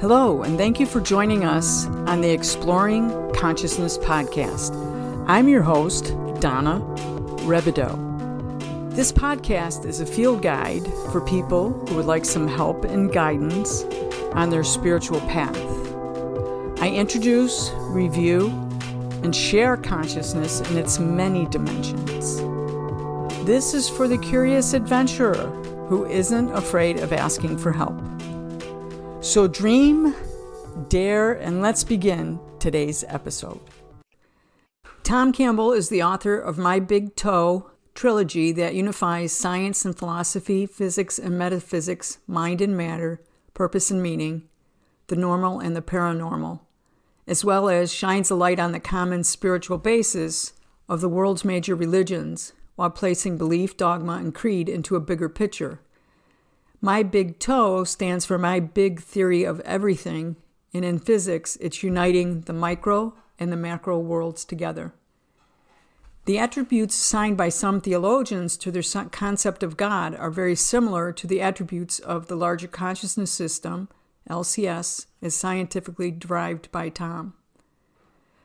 Hello, and thank you for joining us on the Exploring Consciousness podcast. I'm your host, Donna Rebadow. This podcast is a field guide for people who would like some help and guidance on their spiritual path. I introduce, review, and share consciousness in its many dimensions. This is for the curious adventurer who isn't afraid of asking for help. So dream, dare, and let's begin today's episode. Tom Campbell is the author of My Big Toe trilogy that unifies science and philosophy, physics and metaphysics, mind and matter, purpose and meaning, the normal and the paranormal, as well as shines a light on the common spiritual basis of the world's major religions while placing belief, dogma, and creed into a bigger picture. My Big Toe stands for my big theory of everything, and in physics, it's uniting the micro and the macro worlds together. The attributes assigned by some theologians to their concept of God are very similar to the attributes of the larger consciousness system, LCS, as scientifically derived by Tom.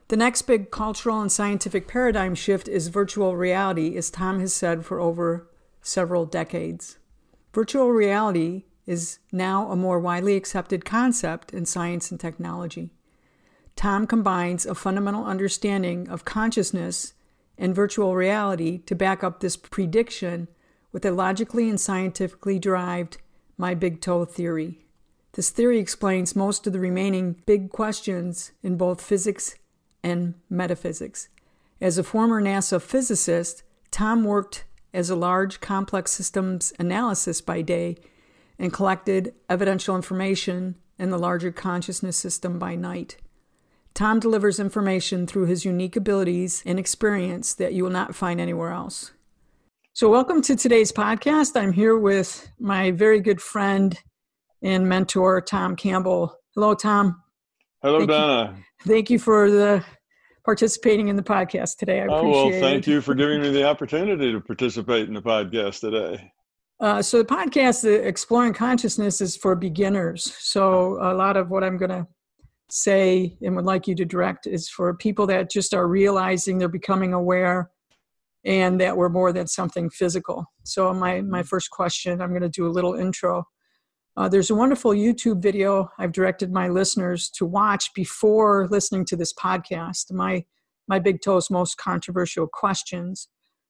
The next big cultural and scientific paradigm shift is virtual reality, as Tom has said for over several decades. Virtual reality is now a more widely accepted concept in science and technology. Tom combines a fundamental understanding of consciousness and virtual reality to back up this prediction with a logically and scientifically derived My Big Toe theory. This theory explains most of the remaining big questions in both physics and metaphysics. As a former NASA physicist, Tom worked as a large complex systems analysis by day and collected evidential information in the larger consciousness system by night. Tom delivers information through his unique abilities and experience that you will not find anywhere else. So welcome to today's podcast. I'm here with my very good friend and mentor, Tom Campbell. Hello, Tom. Hello, Donna. Thank you for participating in the podcast today. I appreciate it. Thank you for giving me the opportunity to participate in the podcast today. So the podcast, Exploring Consciousness, is for beginners. So a lot of what I'm going to say and would like you to direct is for people that just are realizing they're becoming aware and that we're more than something physical. So my first question, I'm going to do a little intro. There's a wonderful YouTube video I've directed my listeners to watch before listening to this podcast, my Big Toe's most controversial questions,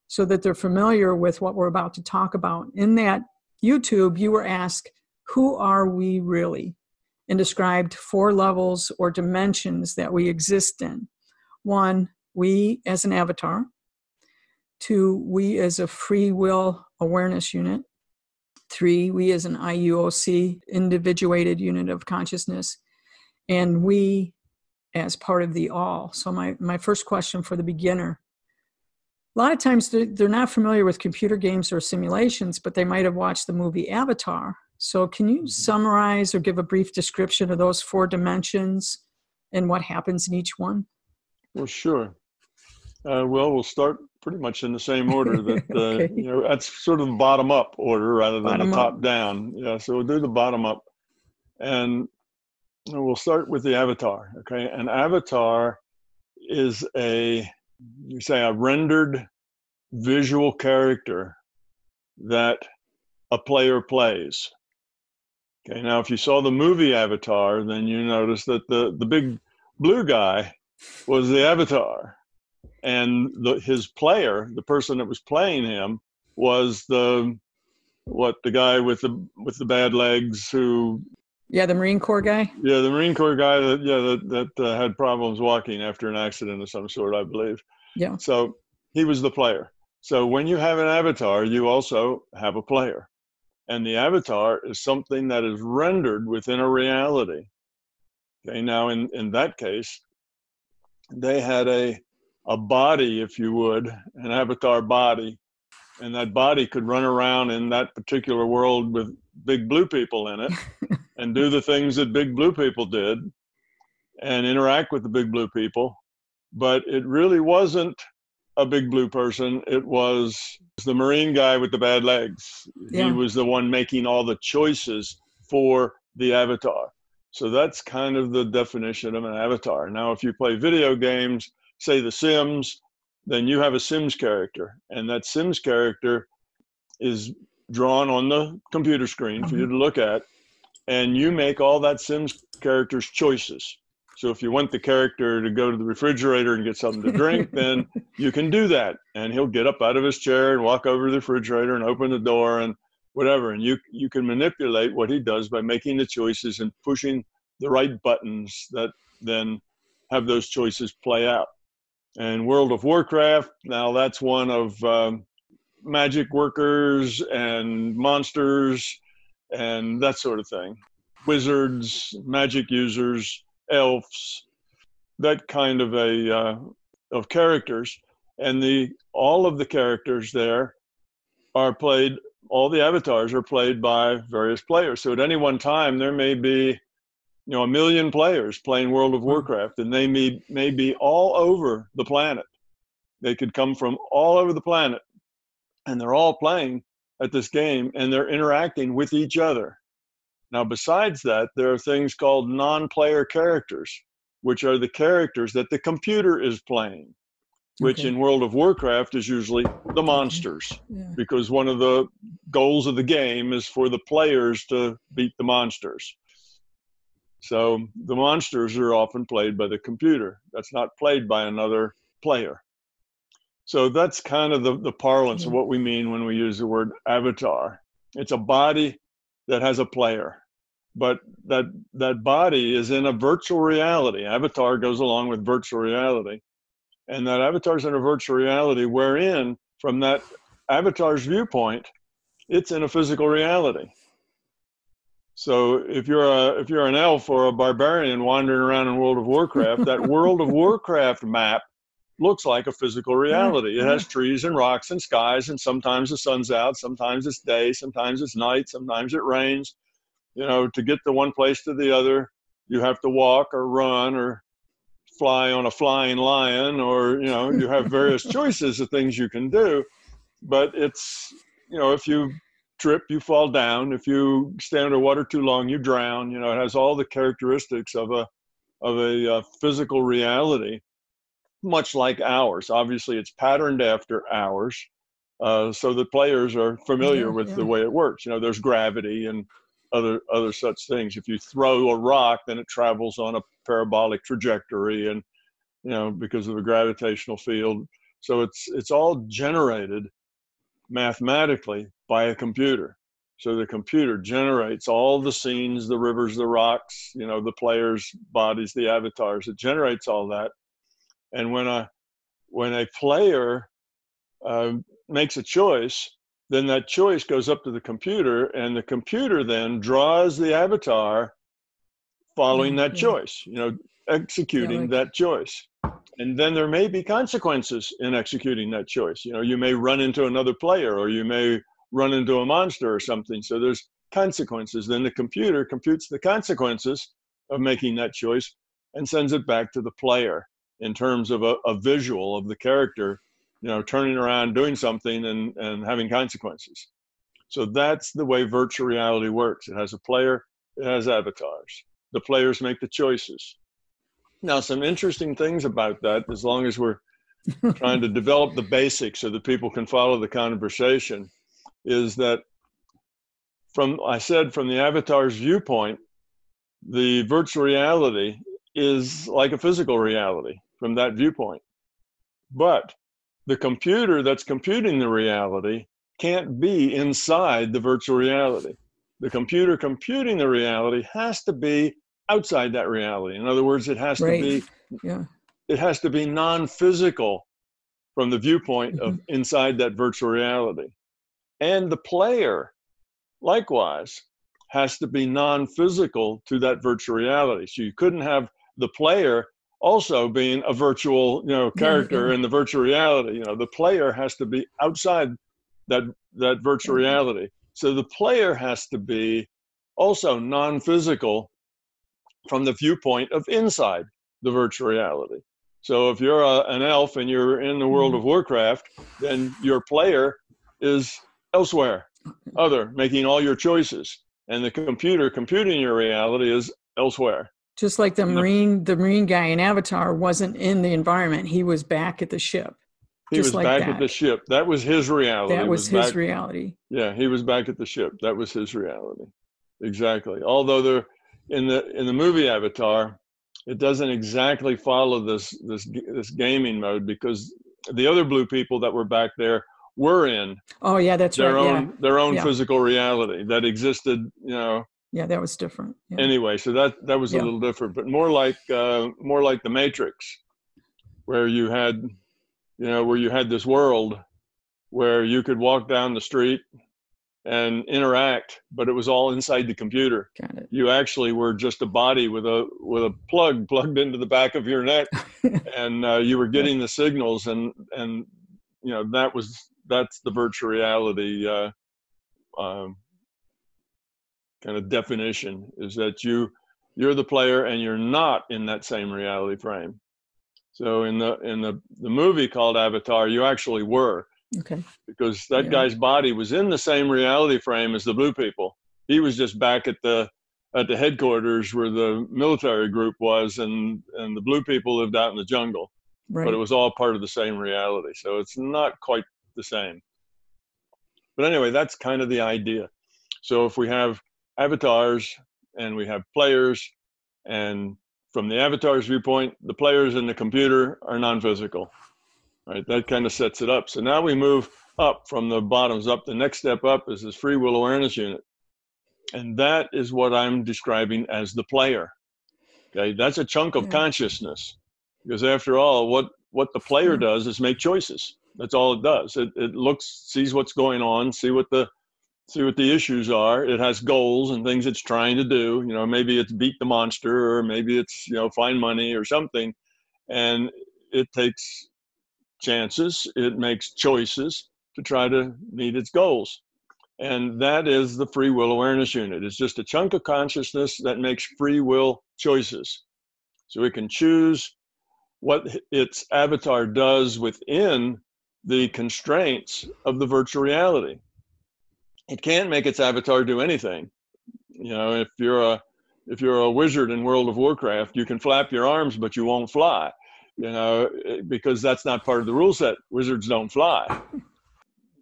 so that they're familiar with what we're about to talk about. In that YouTube, you were asked, who are we really? And described 4 levels or dimensions that we exist in. 1, we as an avatar. 2, we as a free will awareness unit. 3, we as an IUOC, Individuated Unit of Consciousness, and we as part of the all. So my first question for the beginner, a lot of times they're not familiar with computer games or simulations, but they might have watched the movie Avatar. So can you summarize or give a brief description of those 4 dimensions and what happens in each one? Well, sure. We'll start pretty much in the same order that, okay. That's sort of the bottom up order rather than the top down. Yeah. So we'll do the bottom up and we'll start with the avatar. Okay. An avatar is a rendered visual character that a player plays. Okay. Now, if you saw the movie Avatar, then you notice that the big blue guy was the avatar. And his player, the person that was playing him, was the guy with the bad legs who. Yeah, the Marine Corps guy. Yeah, the Marine Corps guy that had problems walking after an accident of some sort, I believe. Yeah. So he was the player. So when you have an avatar, you also have a player, and the avatar is something that is rendered within a reality. Okay. Now, in that case, they had a body, if you would, an avatar body, and that body could run around in that particular world with big blue people in it and do the things that big blue people did and interact with the big blue people. But it really wasn't a big blue person. It was the Marine guy with the bad legs. Yeah. He was the one making all the choices for the avatar. So that's kind of the definition of an avatar. Now, if you play video games, say The Sims, then you have a Sims character, and that Sims character is drawn on the computer screen for you to look at, and you make all that Sims character's choices. So if you want the character to go to the refrigerator and get something to drink, then you can do that. And he'll get up out of his chair and walk over to the refrigerator and open the door and whatever. And you can manipulate what he does by making the choices and pushing the right buttons that then have those choices play out. And World of Warcraft, now that's one of magic workers and monsters and that sort of thing. Wizards, magic users, elves, that kind of of characters. And all of the characters there are played, all the avatars are played by various players. So at any one time, there may be, 1 million players playing World of Warcraft, and they may be all over the planet. They could come from all over the planet, and they're all playing at this game, and they're interacting with each other. Now, besides that, there are things called non-player characters, which are the characters that the computer is playing, which in World of Warcraft is usually the monsters, because one of the goals of the game is for the players to beat the monsters. So the monsters are often played by the computer. That's not played by another player. So that's kind of the parlance of what we mean when we use the word avatar. It's a body that has a player, but that body is in a virtual reality. Avatar goes along with virtual reality. And that avatar is in a virtual reality wherein, from that avatar's viewpoint, it's in a physical reality. So if you're an elf or a barbarian wandering around in World of Warcraft, that World of Warcraft map looks like a physical reality. It has trees and rocks and skies, and sometimes the sun's out, sometimes it's day, sometimes it's night, sometimes it rains. To get to one place to the other, you have to walk or run or fly on a flying lion, or you have various choices of things you can do. But it's, if you trip, you fall down. If you stay underwater too long, you drown. It has all the characteristics of a physical reality, much like ours. Obviously, it's patterned after ours, so the players are familiar with the way it works. There's gravity and other such things. If you throw a rock, then it travels on a parabolic trajectory, and because of the gravitational field. So it's all generated mathematically by a computer. So the computer generates all the scenes, the rivers, the rocks, the players' bodies, the avatars. It generates all that. And when a player makes a choice, then that choice goes up to the computer, and the computer then draws the avatar following that choice, executing that choice. And then there may be consequences in executing that choice. You may run into another player, or you may run into a monster or something. So there's consequences. Then the computer computes the consequences of making that choice and sends it back to the player in terms of a visual of the character, turning around, doing something, and having consequences. So that's the way virtual reality works. It has a player, it has avatars. The players make the choices. Now, some interesting things about that, as long as we're trying to develop the basics so that people can follow the conversation, is that from the avatar's viewpoint, the virtual reality is like a physical reality from that viewpoint. But the computer that's computing the reality can't be inside the virtual reality. The computer computing the reality has to be outside that reality. In other words, it has to be non-physical from the viewpoint of inside that virtual reality. And the player, likewise, has to be non-physical to that virtual reality. So you couldn't have the player also being a virtual, character in the virtual reality. The player has to be outside that virtual reality. So the player has to be also non-physical from the viewpoint of inside the virtual reality. So if you're an elf and you're in the World of Warcraft, then your player is elsewhere, making all your choices. And the computer computing your reality is elsewhere. Just like the Marine guy in Avatar wasn't in the environment. He was back at the ship. He was back at the ship. That was his reality. That was his reality. Yeah, he was back at the ship. That was his reality. Exactly. Although in the movie Avatar, it doesn't exactly follow this gaming mode, because the other blue people that were back there were in their own physical reality that existed, Yeah, that was different. Yeah. Anyway, so that was a little different, but more like the Matrix, where you had this world where you could walk down the street and interact, but it was all inside the computer. Got it. You actually were just a body with a plug plugged into the back of your neck, and you were getting the signals, and that's the virtual reality kind of definition, is that you're the player and you're not in that same reality frame. So in the movie called Avatar, you actually were. Okay. Because that guy's body was in the same reality frame as the blue people. He was just back at the headquarters where the military group was, and the blue people lived out in the jungle. Right. But it was all part of the same reality. So it's not quite the same. But anyway, that's kind of the idea. So if we have avatars and we have players, and from the avatar's viewpoint, the players in the computer are non-physical, right? That kind of sets it up. So now we move up from the bottoms up. The next step up is this free will awareness unit. And that is what I'm describing as the player. Okay, that's a chunk of consciousness, because after all, what the player does is make choices. That's all it does. It sees what's going on, see what the issues are. It has goals and things it's trying to do. Maybe it's beat the monster, or maybe it's, find money or something. And it takes chances. It makes choices to try to meet its goals. And that is the free will awareness unit. It's just a chunk of consciousness that makes free will choices. So it can choose what its avatar does within the constraints of the virtual reality. It can't make its avatar do anything. If you're a wizard in World of Warcraft, you can flap your arms, but you won't fly, because that's not part of the rule set. Wizards don't fly.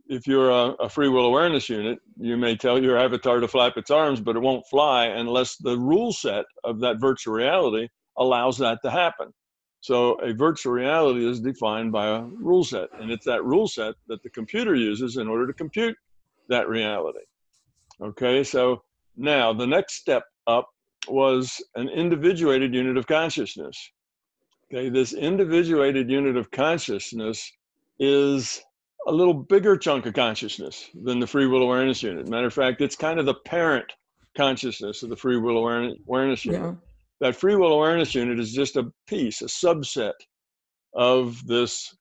If you're a free will awareness unit, you may tell your avatar to flap its arms, but it won't fly unless the rule set of that virtual reality allows that to happen. So a virtual reality is defined by a rule set, and it's that rule set that the computer uses in order to compute that reality. Okay, so now the next step up was an individuated unit of consciousness. Okay, this individuated unit of consciousness is a little bigger chunk of consciousness than the free will awareness unit. Matter of fact, it's kind of the parent consciousness of the free will awareness unit. Yeah. That free will awareness unit is just a piece, a subset of this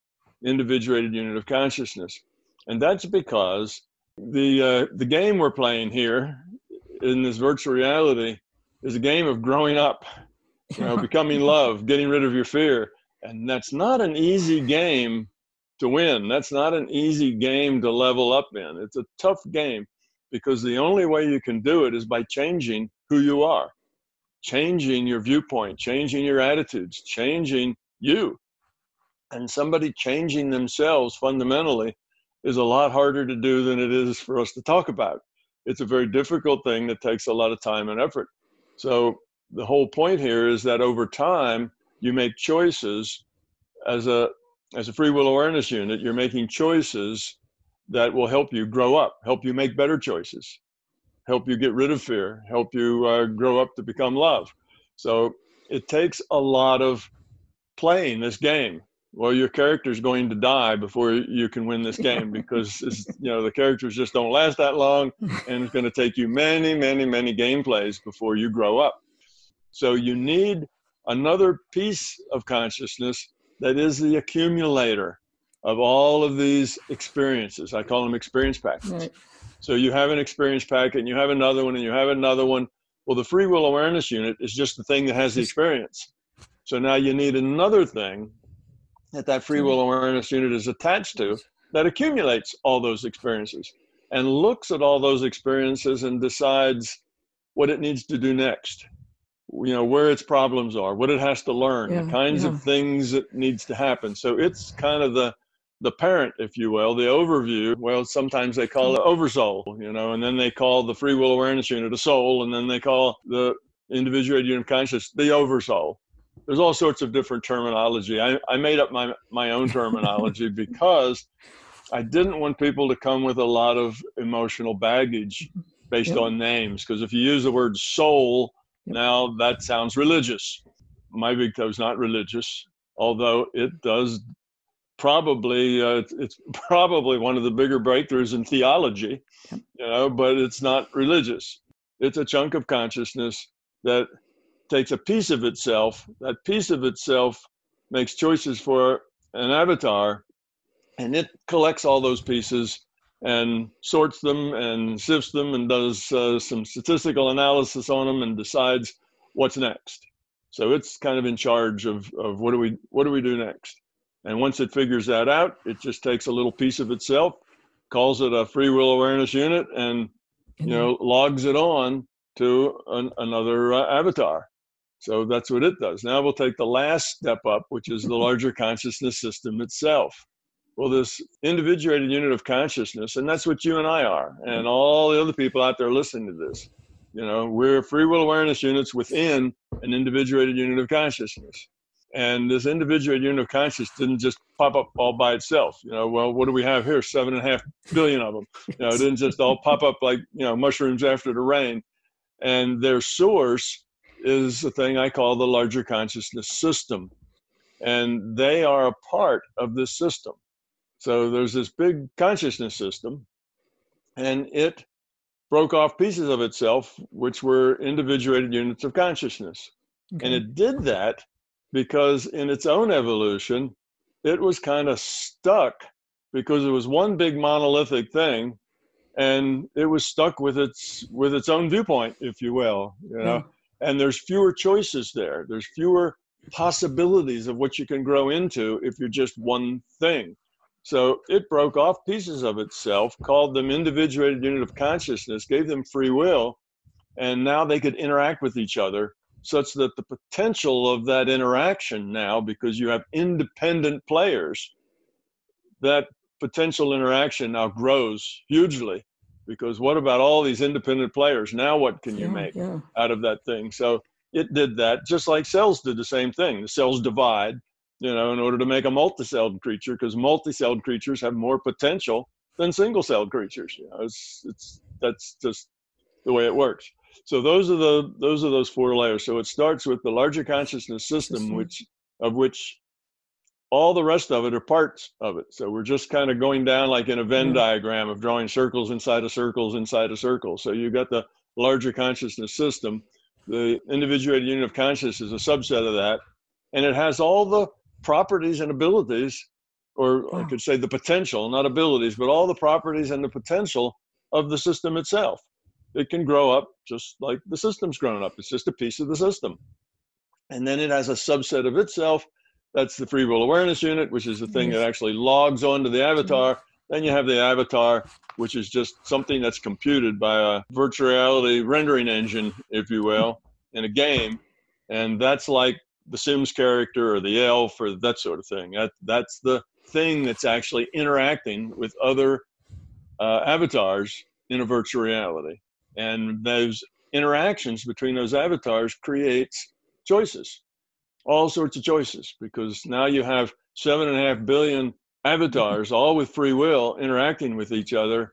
individuated unit of consciousness. And that's because the game we're playing here in this virtual reality is a game of growing up, becoming love, getting rid of your fear. And that's not an easy game to win. That's not an easy game to level up in. It's a tough game, because the only way you can do it is by changing who you are, changing your viewpoint, changing your attitudes, changing you. And somebody changing themselves fundamentally is a lot harder to do than it is for us to talk about. It's a very difficult thing that takes a lot of time and effort. So the whole point here is that over time, you make choices as a free will awareness unit. You're making choices that will help you grow up, help you make better choices, help you get rid of fear, help you grow up to become love. So it takes a lot of playing this game. Well, your character's going to die before you can win this game, because the characters just don't last that long, and it's going to take you many, many, many gameplays before you grow up. So you need another piece of consciousness that is the accumulator of all of these experiences. I call them experience packets. Right. So you have an experience packet, and you have another one, and you have another one. Well, the free will awareness unit is just the thing that has the experience. So now you need another thing that free will awareness unit is attached to that accumulates all those experiences and looks at all those experiences and decides what it needs to do next. where its problems are, what it has to learn, the kinds of things that needs to happen. So it's kind of the parent, if you will, the overview. Well, sometimes they call it oversoul, and then they call the free will awareness unit a soul, and then they call the individuated unit of consciousness the oversoul. There's all sorts of different terminology. I made up my own terminology because I didn't want people to come with a lot of emotional baggage based on names. Because if you use the word soul, now that sounds religious. My big toe's not religious, although it does probably, it's probably one of the bigger breakthroughs in theology, but it's not religious. It's a chunk of consciousness that takes a piece of itself. That piece of itself makes choices for an avatar, and it collects all those pieces and sorts them and sifts them and does some statistical analysis on them and decides what's next. So it's kind of in charge of what do we do next. And once it figures that out, it just takes a little piece of itself, calls it a free will awareness unit, and logs it on to another avatar. So that's what it does. Now we'll take the last step up, which is the larger consciousness system itself. Well, this individuated unit of consciousness, and that's what you and I are, and all the other people out there listening to this, we're free will awareness units within an individuated unit of consciousness. And this individuated unit of consciousness didn't just pop up all by itself. Well, what do we have here? 7.5 billion of them. It didn't just all pop up like, mushrooms after the rain. And their source is the thing I call the larger consciousness system. And they are a part of this system. So there's this big consciousness system, and it broke off pieces of itself, which were individuated units of consciousness. Okay. And it did that because in its own evolution, it was kind of stuck because it was one big monolithic thing, and it was stuck with its own viewpoint, if you will, and there's fewer choices there. There's fewer possibilities of what you can grow into if you're just one thing. So it broke off pieces of itself, called them individuated unit of consciousness, gave them free will, and now they could interact with each other, such that the potential of that interaction now, because you have independent players, that potential interaction now grows hugely. Because what about all these independent players? Now what can you make out of that thing? So it did that, just like cells did the same thing. The cells divide, in order to make a multi-celled creature, because multi-celled creatures have more potential than single-celled creatures. That's just the way it works. So those are those four layers. So it starts with the larger consciousness system, which all the rest of it are parts of it. So we're just kind of going down like in a Venn diagram of drawing circles inside of circles inside of circles. So you've got the larger consciousness system. The individuated unit of consciousness is a subset of that, and it has all the properties and abilities, or I could say the potential, not abilities, but all the properties and the potential of the system itself. It can grow up just like the system's grown up. It's just a piece of the system. And then it has a subset of itself. That's the free will awareness unit, which is the thing that actually logs onto the avatar. Then you have the avatar, which is just something that's computed by a virtual reality rendering engine, if you will, in a game. And that's like the Sims character or the elf or that sort of thing. That's the thing that's actually interacting with other avatars in a virtual reality. And those interactions between those avatars creates choices, all sorts of choices, because now you have 7.5 billion avatars, all with free will, interacting with each other.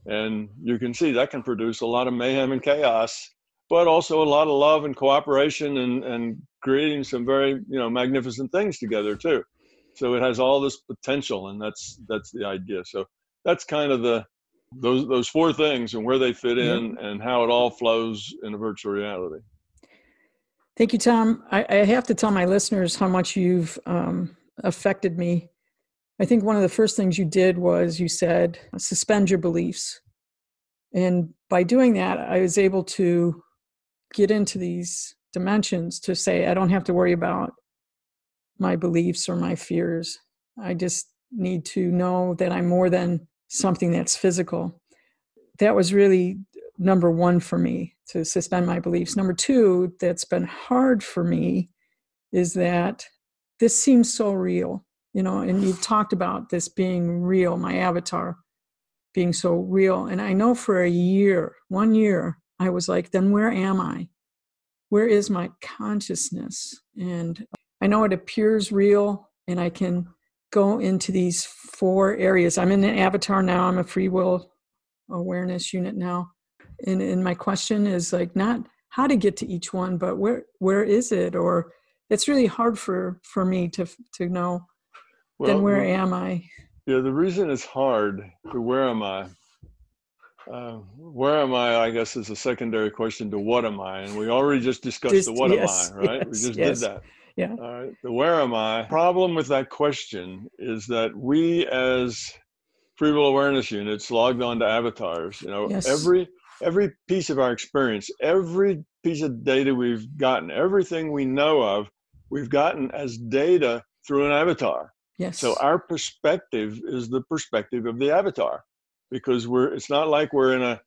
And you can see that can produce a lot of mayhem and chaos, but also a lot of love and cooperation and creating some very, magnificent things together too. So it has all this potential, and that's the idea. So that's kind of those four things and where they fit in and how it all flows in a virtual reality. Thank you, Tom. I have to tell my listeners how much you've affected me. I think one of the first things you did was you said, suspend your beliefs. And by doing that, I was able to get into these dimensions to say, I don't have to worry about my beliefs or my fears. I just need to know that I'm more than something that's physical. That was really number one for me, to suspend my beliefs. Number two, that's been hard for me is that this seems so real, and you've talked about this being real, my avatar being so real. And I know for 1 year, I was like, then where am I? Where is my consciousness? And I know it appears real, and I can go into these 4 areas. I'm in an avatar now. I'm a free will awareness unit now. And my question is like, not how to get to each one, but where is it? Or it's really hard for me to know. Well, then where am I? Yeah, the reason it's hard to where am I? Where am I guess, is a secondary question to what am I? And we already just discussed the what am I, right? Yes, we just did that. Yeah. All right. The where am I? Problem with that question is that we as free will awareness units logged on to avatars, Yes. every piece of our experience, every piece of data we've gotten, everything we know of, we've gotten as data through an avatar. Yes. So our perspective is the perspective of the avatar, because it's not like we're at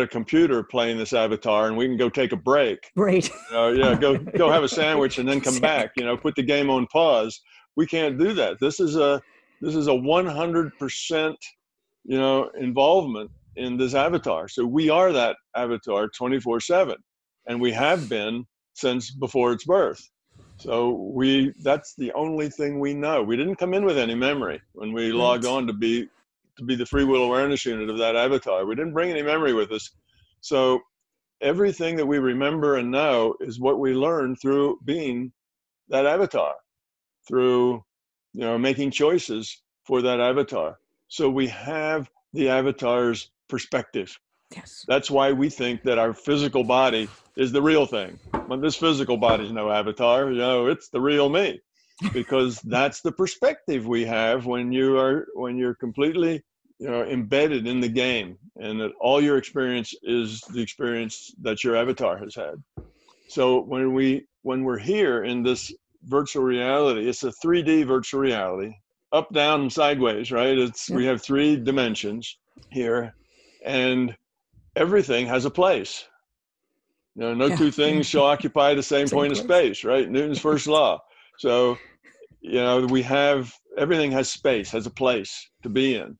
a computer playing this avatar and we can go take a break. Right. Go have a sandwich and then come back, put the game on pause. We can't do that. This is a 100%, involvement in this avatar. So we are that avatar 24/7, and we have been since before its birth. So that's the only thing we know. We didn't come in with any memory when we logged on to be the free will awareness unit of that avatar. We didn't bring any memory with us. So everything that we remember and know is what we learned through being that avatar, through, making choices for that avatar. So we have the avatar's perspective. Yes. That's why we think that our physical body is the real thing. When this physical body is no avatar, it's the real me, because that's the perspective we have when you're completely, embedded in the game, and that all your experience is the experience that your avatar has had. So when we're here in this virtual reality, it's a 3D virtual reality, up, down, and sideways, right? We have 3 dimensions here, and everything has a place. No two things shall occupy the same point of space, right? Newton's first law. So, everything has space, has a place to be in,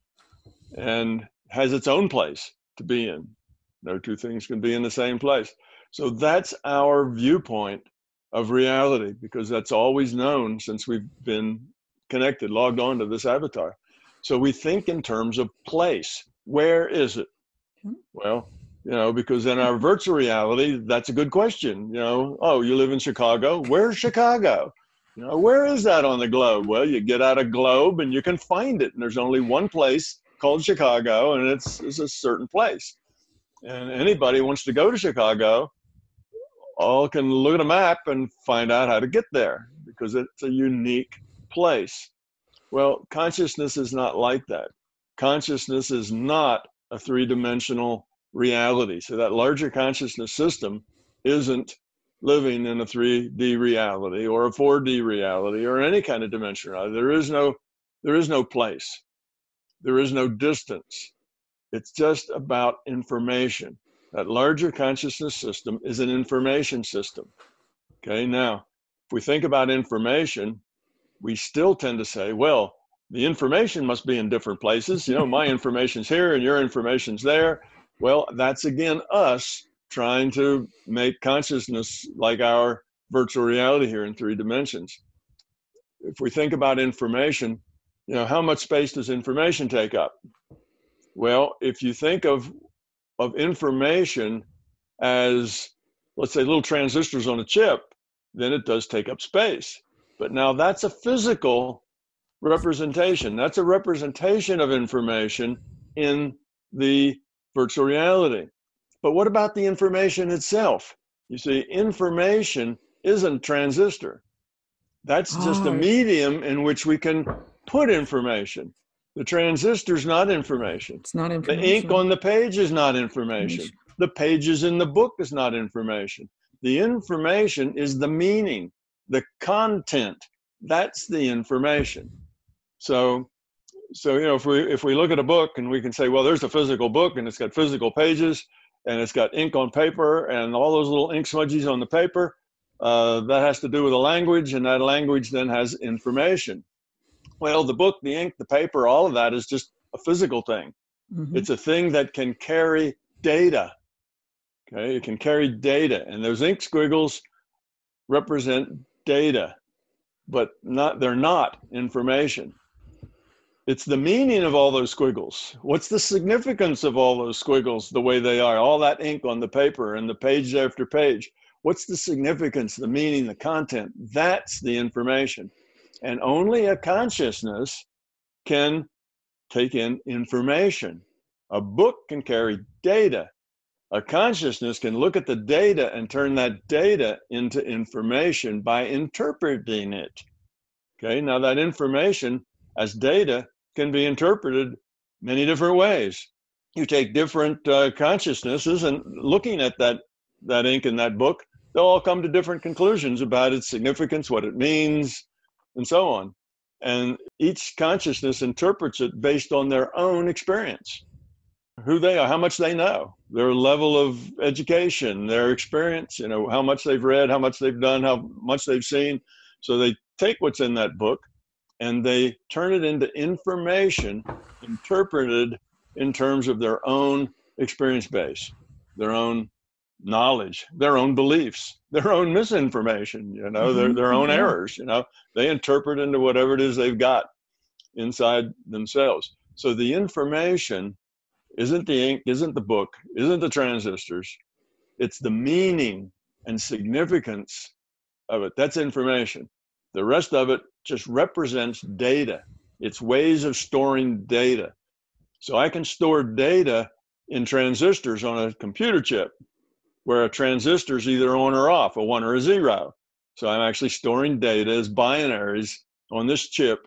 and has its own place to be in. No two things can be in the same place. So that's our viewpoint of reality, because that's always known since we've been connected, logged on to this avatar. So we think in terms of place. Where is it? Well, because in our virtual reality, that's a good question. You live in Chicago. Where's Chicago? Where is that on the globe? Well, you get out a globe and you can find it. And there's only one place called Chicago, and it's a certain place. And anybody who wants to go to Chicago, all can look at a map and find out how to get there, because it's a unique place. Well, consciousness is not like that. Consciousness is not a 3-dimensional reality. So that larger consciousness system isn't living in a 3D reality or a 4D reality or any kind of dimensionality. There is no place. There is no distance. It's just about information. That larger consciousness system is an information system. Okay, now, if we think about information, we still tend to say, well, the information must be in different places. My information's here and your information's there. Well, that's again us trying to make consciousness like our virtual reality here in 3 dimensions. If we think about information, how much space does information take up? Well, if you think of information as, let's say, little transistors on a chip, then it does take up space. But now that's a physical representation. That's a representation of information in the virtual reality. But what about the information itself? You see, information isn't transistor. That's just a medium in which we can put information. The transistor's not information. It's not information. The ink on the page is not information. The pages in the book is not information. The information is the meaning, the content. That's the information. So if we look at a book and we can say, well, there's a physical book and it's got physical pages, and it's got ink on paper and all those little ink smudges on the paper. That has to do with a language, and that language then has information. Well, the book, the ink, the paper, all of that is just a physical thing. Mm-hmm. It's a thing that can carry data. Okay, it can carry data, and those ink squiggles represent data, but they're not information. It's the meaning of all those squiggles. What's the significance of all those squiggles the way they are? All that ink on the paper and the page after page. What's the significance, the meaning, the content? That's the information. And only a consciousness can take in information. A book can carry data. A consciousness can look at the data and turn that data into information by interpreting it. Okay, now that information as data can be interpreted many different ways. You take different consciousnesses, and looking at that ink in that book, they'll all come to different conclusions about its significance, what it means, and so on. And each consciousness interprets it based on their own experience, who they are, how much they know, their level of education, their experience, how much they've read, how much they've done, how much they've seen. So they take what's in that book and they turn it into information interpreted in terms of their own experience base, their own knowledge, their own beliefs, their own misinformation, their own errors, they interpret into whatever it is they've got inside themselves. So the information isn't the ink, isn't the book, isn't the transistors. It's the meaning and significance of it. That's information. The rest of it just represents data. It's ways of storing data. So I can store data in transistors on a computer chip, where a transistor is either on or off, a 1 or a 0. So I'm actually storing data as binaries on this chip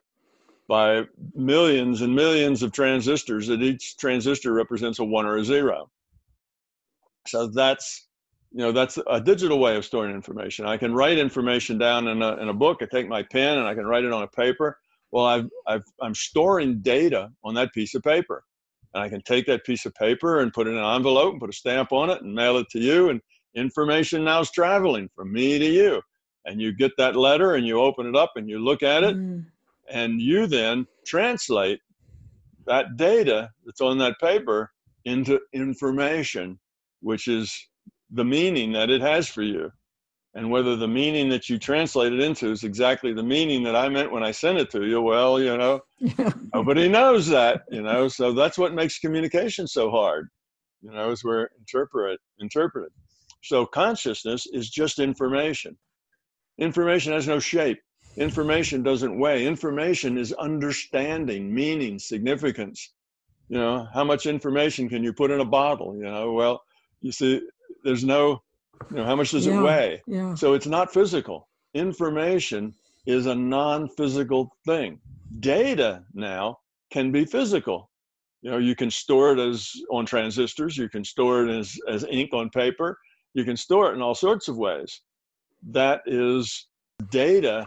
by millions and millions of transistors, that each transistor represents a 1 or a 0. So that's a digital way of storing information. I can write information down in a book. I take my pen and I can write it on a paper. Well, I'm storing data on that piece of paper. And I can take that piece of paper and put it in an envelope and put a stamp on it and mail it to you. And information now is traveling from me to you. And you get that letter and you open it up and you look at it. And you then translate that data that's on that paper into information, which is the meaning that it has for you. And whether the meaning that you translate it into is exactly the meaning that I meant when I sent it to you, well, nobody knows that, so that's what makes communication so hard, is we're interpreted. So consciousness is just information. Information has no shape. Information doesn't weigh. Information is understanding, meaning, significance. How much information can you put in a bottle? Well, you see, there's no, how much does it weigh? Yeah. So it's not physical. Information is a non-physical thing. Data now can be physical. You can store it as on transistors. You can store it as ink on paper. You can store it in all sorts of ways. That is data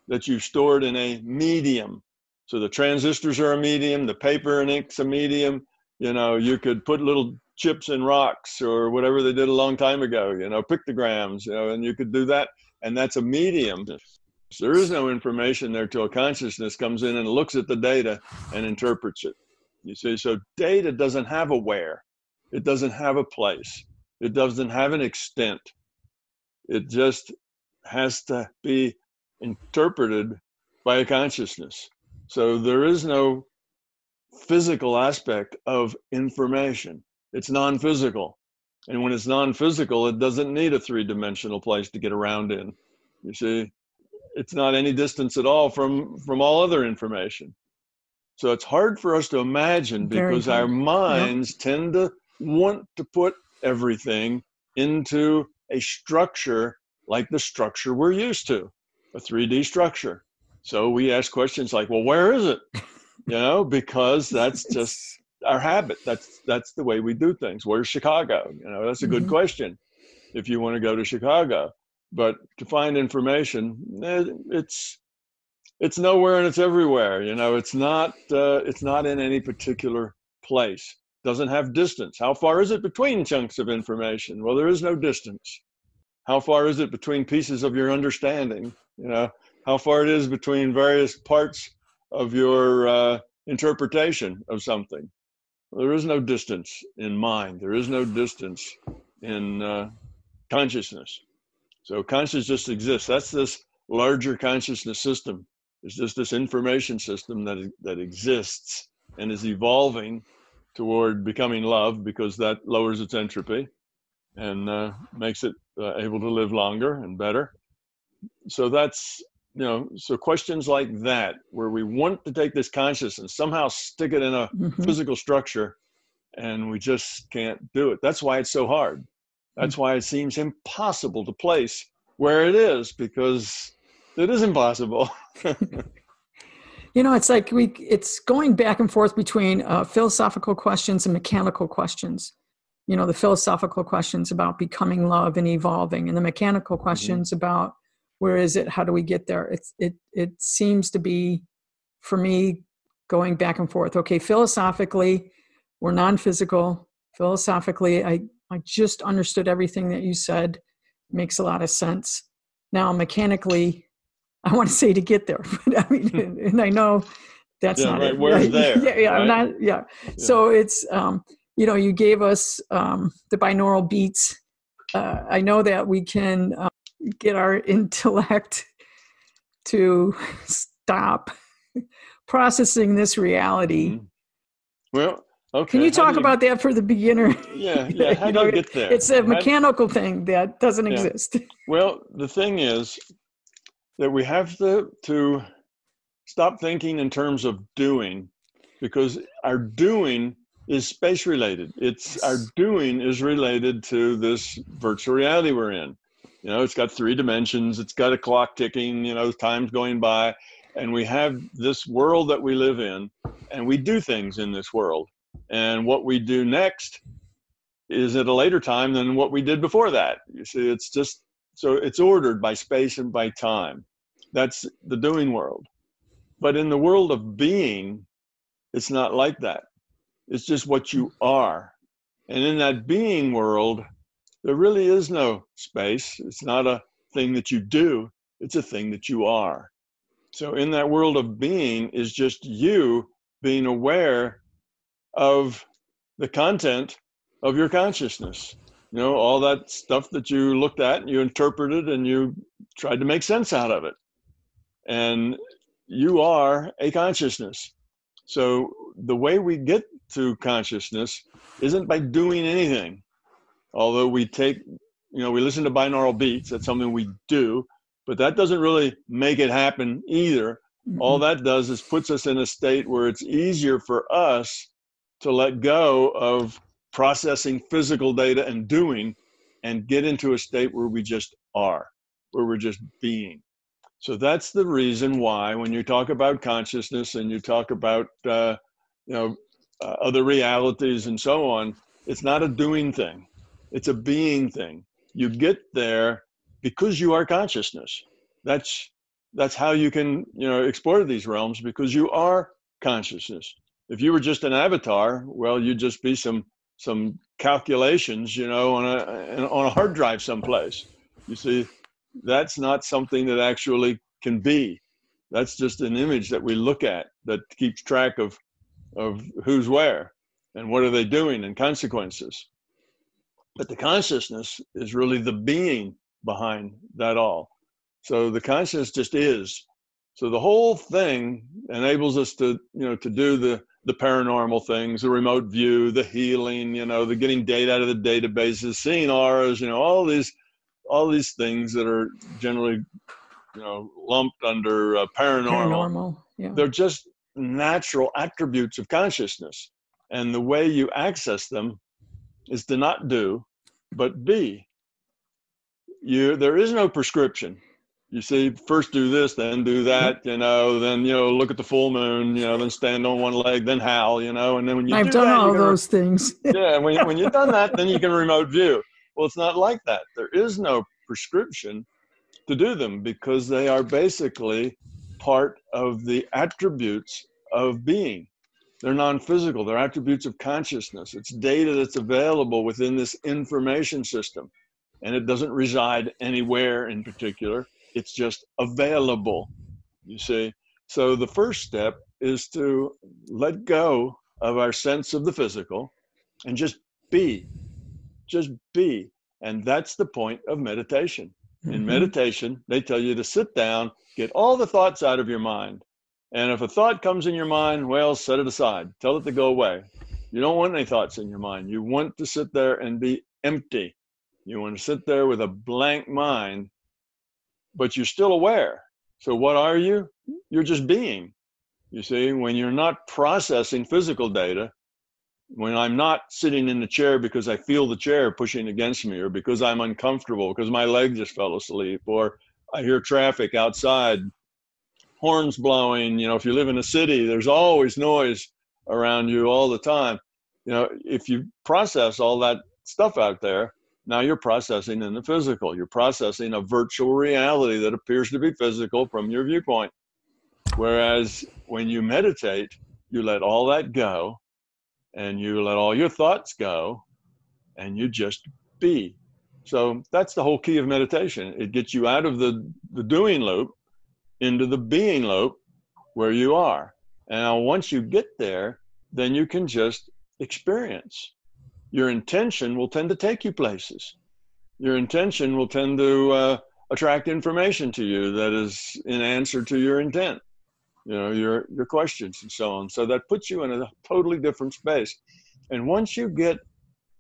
that you've stored in a medium. So the transistors are a medium, the paper and ink's a medium. You could put little chips in rocks or whatever they did a long time ago, pictograms, and you could do that. And that's a medium. So there is no information there till a consciousness comes in and looks at the data and interprets it. You see, so data doesn't have a where. It doesn't have a place. It doesn't have an extent. It just has to be interpreted by a consciousness. So there is no physical aspect of information. It's non-physical. And when it's non-physical, it doesn't need a three-dimensional place to get around in. You see, it's not any distance at all from all other information. So it's hard for us to imagine because our minds tend to want to put everything into a structure like the structure we're used to, a 3D structure. So we ask questions like, well, where is it? Because that's just our habit. That's the way we do things. Where's Chicago? That's a good question if you want to go to Chicago. But to find information, it's nowhere and it's everywhere. It's not in any particular place. doesn't have distance. How far is it between chunks of information? Well, there is no distance. How far is it between pieces of your understanding? How far it is between various parts of your interpretation of something. There is no distance in mind. There is no distance in consciousness. So consciousness exists. That's this larger consciousness system. It's just this information system that exists and is evolving toward becoming love, because that lowers its entropy and makes it able to live longer and better. So that's, so questions like that, where we want to take this consciousness, somehow stick it in a physical structure, and we just can't do it. That's why it's so hard. That's why it seems impossible to place where it is, because it is impossible. It's like it's going back and forth between philosophical questions and mechanical questions. The philosophical questions about becoming love and evolving, and the mechanical questions about where is it, how do we get there? It seems to be, for me, going back and forth. Okay, philosophically, we're non-physical. Philosophically, I just understood everything that you said. Makes a lot of sense. Now, mechanically, I want to say to get there, but I mean, and I know that's not right. it. Where's there? Yeah, right? I'm not. Yeah. So it's, you gave us the binaural beats. I know that we can get our intellect to stop processing this reality. Well, okay. Can you talk about that for the beginner? Yeah. How do you get there? It's a mechanical thing that doesn't exist. Well, the thing is that we have to stop thinking in terms of doing, because our doing is space related. Our doing is related to this virtual reality we're in. It's got 3 dimensions. It's got a clock ticking, time's going by, and we have this world that we live in, and we do things in this world. And what we do next is at a later time than what we did before that. You see, it's just, so it's ordered by space and by time. That's the doing world. But in the world of being, it's not like that. It's just what you are. And in that being world, there really is no space. It's not a thing that you do. It's a thing that you are. So in that world of being is just you being aware of the content of your consciousness. All that stuff that you looked at and you interpreted and you tried to make sense out of it. And you are a consciousness. So the way we get to consciousness isn't by doing anything. Although we listen to binaural beats, that's something we do, but that doesn't really make it happen either. All that does is puts us in a state where it's easier for us to let go of processing physical data and doing, and get into a state where we just are, where we're just being. So that's the reason why when you talk about consciousness and you talk about other realities and so on, it's not a doing thing. It's a being thing. You get there because you are consciousness. That's how you can explore these realms, because you are consciousness. If you were just an avatar, well, you'd just be some calculations, on a hard drive someplace. You see, that's not something that actually can be. That's just an image that we look at that keeps track of who's where and what are they doing and consequences. But the consciousness is really the being behind that all. So the consciousness just is. So the whole thing enables us to do the paranormal things, the remote view, the healing, the getting data out of the databases, seeing auras, all these things that are generally, lumped under paranormal. Yeah. They're just natural attributes of consciousness. And the way you access them is to not do, but be. There is no prescription. You see, first do this, then do that, then, look at the full moon, then stand on one leg, then howl, and then when you I've done all those things. Yeah, when you've done that, then you can remote view. Well, it's not like that. There is no prescription to do them, because they are basically part of the attributes of being. They're non-physical. They're attributes of consciousness. It's data that's available within this information system. And it doesn't reside anywhere in particular. It's just available, you see. So the first step is to let go of our sense of the physical and just be. Just be. And that's the point of meditation. In meditation, they tell you to sit down, get all the thoughts out of your mind. And if a thought comes in your mind, well, set it aside. Tell it to go away. You don't want any thoughts in your mind. You want to sit there and be empty. You want to sit there with a blank mind, but you're still aware. So what are you? You're just being. You see, when you're not processing physical data, when I'm not sitting in the chair because I feel the chair pushing against me, or because I'm uncomfortable, because my leg just fell asleep, or I hear traffic outside, horns blowing. You know, if you live in a city, there's always noise around you all the time. You know, if you process all that stuff out there, now you're processing in the physical. You're processing a virtual reality that appears to be physical from your viewpoint. Whereas when you meditate, you let all that go, and you let all your thoughts go, and you just be. So that's the whole key of meditation. It gets you out of the doing loop into the being loop where you are. And now once you get there, then you can just experience. Your intention will tend to take you places. Your intention will tend to attract information to you that is in answer to your intent, you know, your questions and so on. So that puts you in a totally different space. And once you get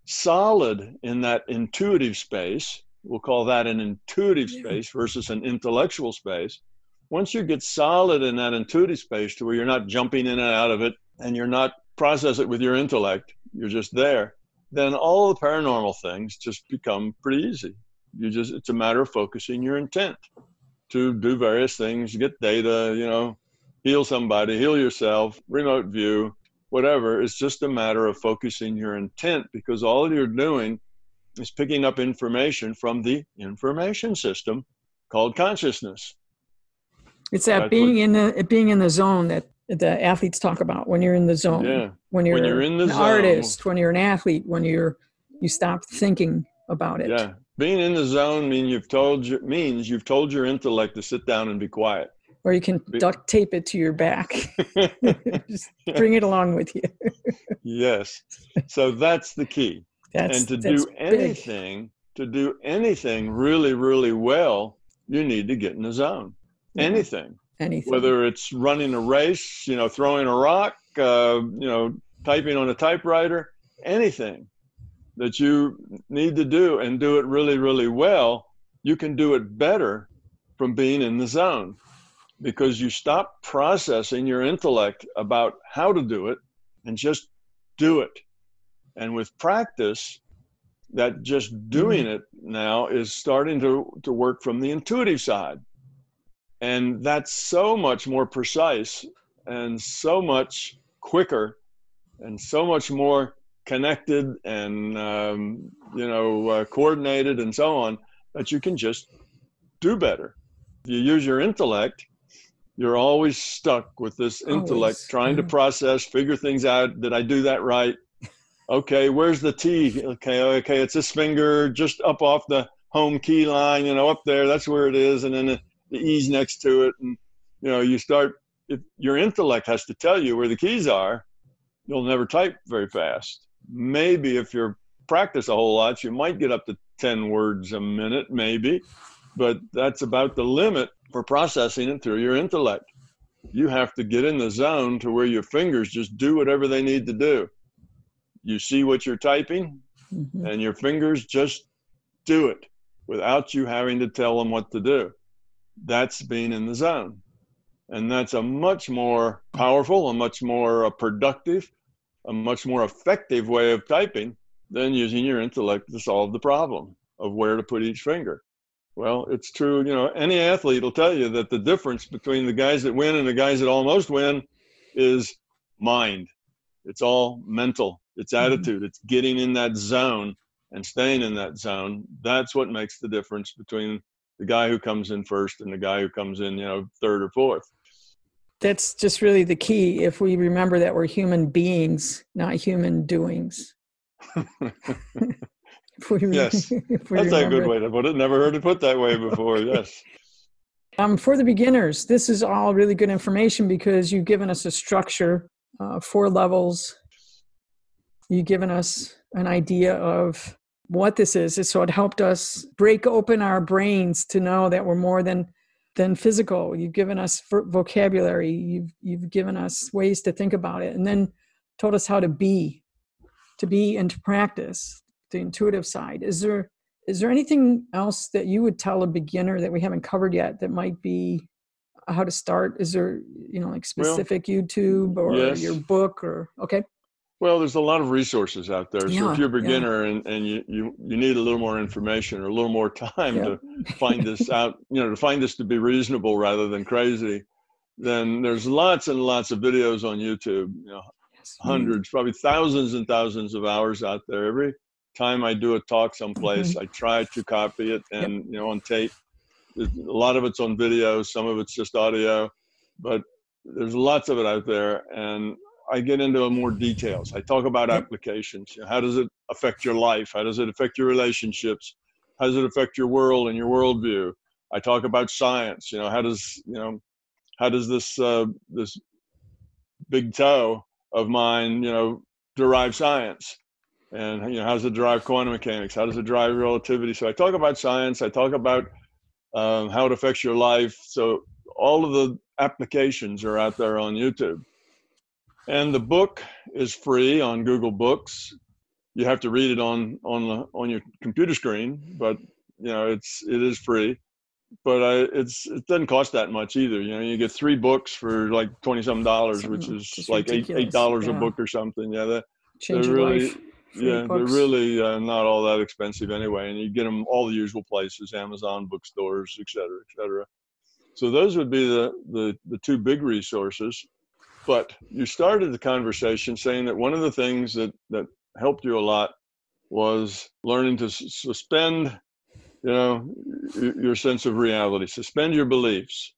solid in that intuitive space, we'll call that an intuitive space versus an intellectual space. Once you get solid in that intuitive space to where you're not jumping in and out of it, and you're not process it with your intellect, you're just there, then all the paranormal things just become pretty easy. It's a matter of focusing your intent to do various things, get data, you know, heal somebody, heal yourself, remote view, whatever. It's just a matter of focusing your intent, because all you're doing is picking up information from the information system called consciousness. It's that being in the zone that the athletes talk about. When you're in the zone, yeah. when you're in the an zone, artist, when you're an athlete, when you stop thinking about it. Yeah, being in the zone means you've told your intellect to sit down and be quiet. Or you can duct tape it to your back. Just bring it along with you. Yes. So that's the key. To do anything really, really well, you need to get in the zone. Yeah. Anything. Whether it's running a race, you know, throwing a rock, you know, typing on a typewriter, anything that you need to do and do it really, really well, you can do it better from being in the zone, because you stop processing your intellect about how to do it and just do it. And with practice, that just doing it now is starting to work from the intuitive side. And that's so much more precise and so much quicker and so much more connected and, coordinated and so on, that you can just do better. If you use your intellect, you're always stuck with this intellect trying to process, figure things out. Did I do that right? Okay, where's the T? Okay, it's this finger just up off the home key line, you know, up there, that's where it is. And then the E's next to it. And, you know, if your intellect has to tell you where the keys are, you'll never type very fast. Maybe if you practice a whole lot, you might get up to 10 words a minute, maybe, but that's about the limit for processing it through your intellect. You have to get in the zone to where your fingers just do whatever they need to do. You see what you're typing, and your fingers just do it without you having to tell them what to do. That's being in the zone. And that's a much more powerful, a much more productive, a much more effective way of typing than using your intellect to solve the problem of where to put each finger. Well, it's true, you know, any athlete will tell you that the difference between the guys that win and the guys that almost win is mind. It's all mental. It's attitude. It's getting in that zone and staying in that zone. That's what makes the difference between the guy who comes in first and the guy who comes in, you know, third or fourth. That's just really the key. If we remember that we're human beings, not human doings. Yes, that's a good way to put it. Never heard it put that way before. Yes. For the beginners, this is all really good information because you've given us a structure, 4 levels. You've given us an idea of what this is. So it helped us break open our brains to know that we're more than physical. You've given us vocabulary. You've given us ways to think about it, and then told us how to be and to practice the intuitive side. Is there anything else that you would tell a beginner that we haven't covered yet that might be how to start? Is there, like specific YouTube or yes. your book or, okay. Well, there's a lot of resources out there. Yeah, so if you're a beginner and you need a little more information or a little more time to find this out, to find this to be reasonable rather than crazy, then there's lots and lots of videos on YouTube, hundreds, probably thousands and thousands of hours out there. Every time I do a talk someplace, I try to copy it and, on tape. A lot of it's on video, some of it's just audio, but there's lots of it out there. And I get into more details. I talk about applications. How does it affect your life? How does it affect your relationships? How does it affect your world and your worldview? I talk about science. How does this big toe of mine, derive science? And how does it drive quantum mechanics? How does it drive relativity? So I talk about science. I talk about how it affects your life. So all of the applications are out there on YouTube. And the book is free on Google Books. You have to read it on your computer screen, but it is free. But it doesn't cost that much either. You get 3 books for like $20-some, which is like $8 a book or something. Yeah, they're really they're really not all that expensive anyway, and you get them all the usual places: Amazon, bookstores, et cetera, et cetera. So those would be the 2 big resources. But you started the conversation saying that one of the things that helped you a lot was learning to suspend, your sense of reality, suspend your beliefs.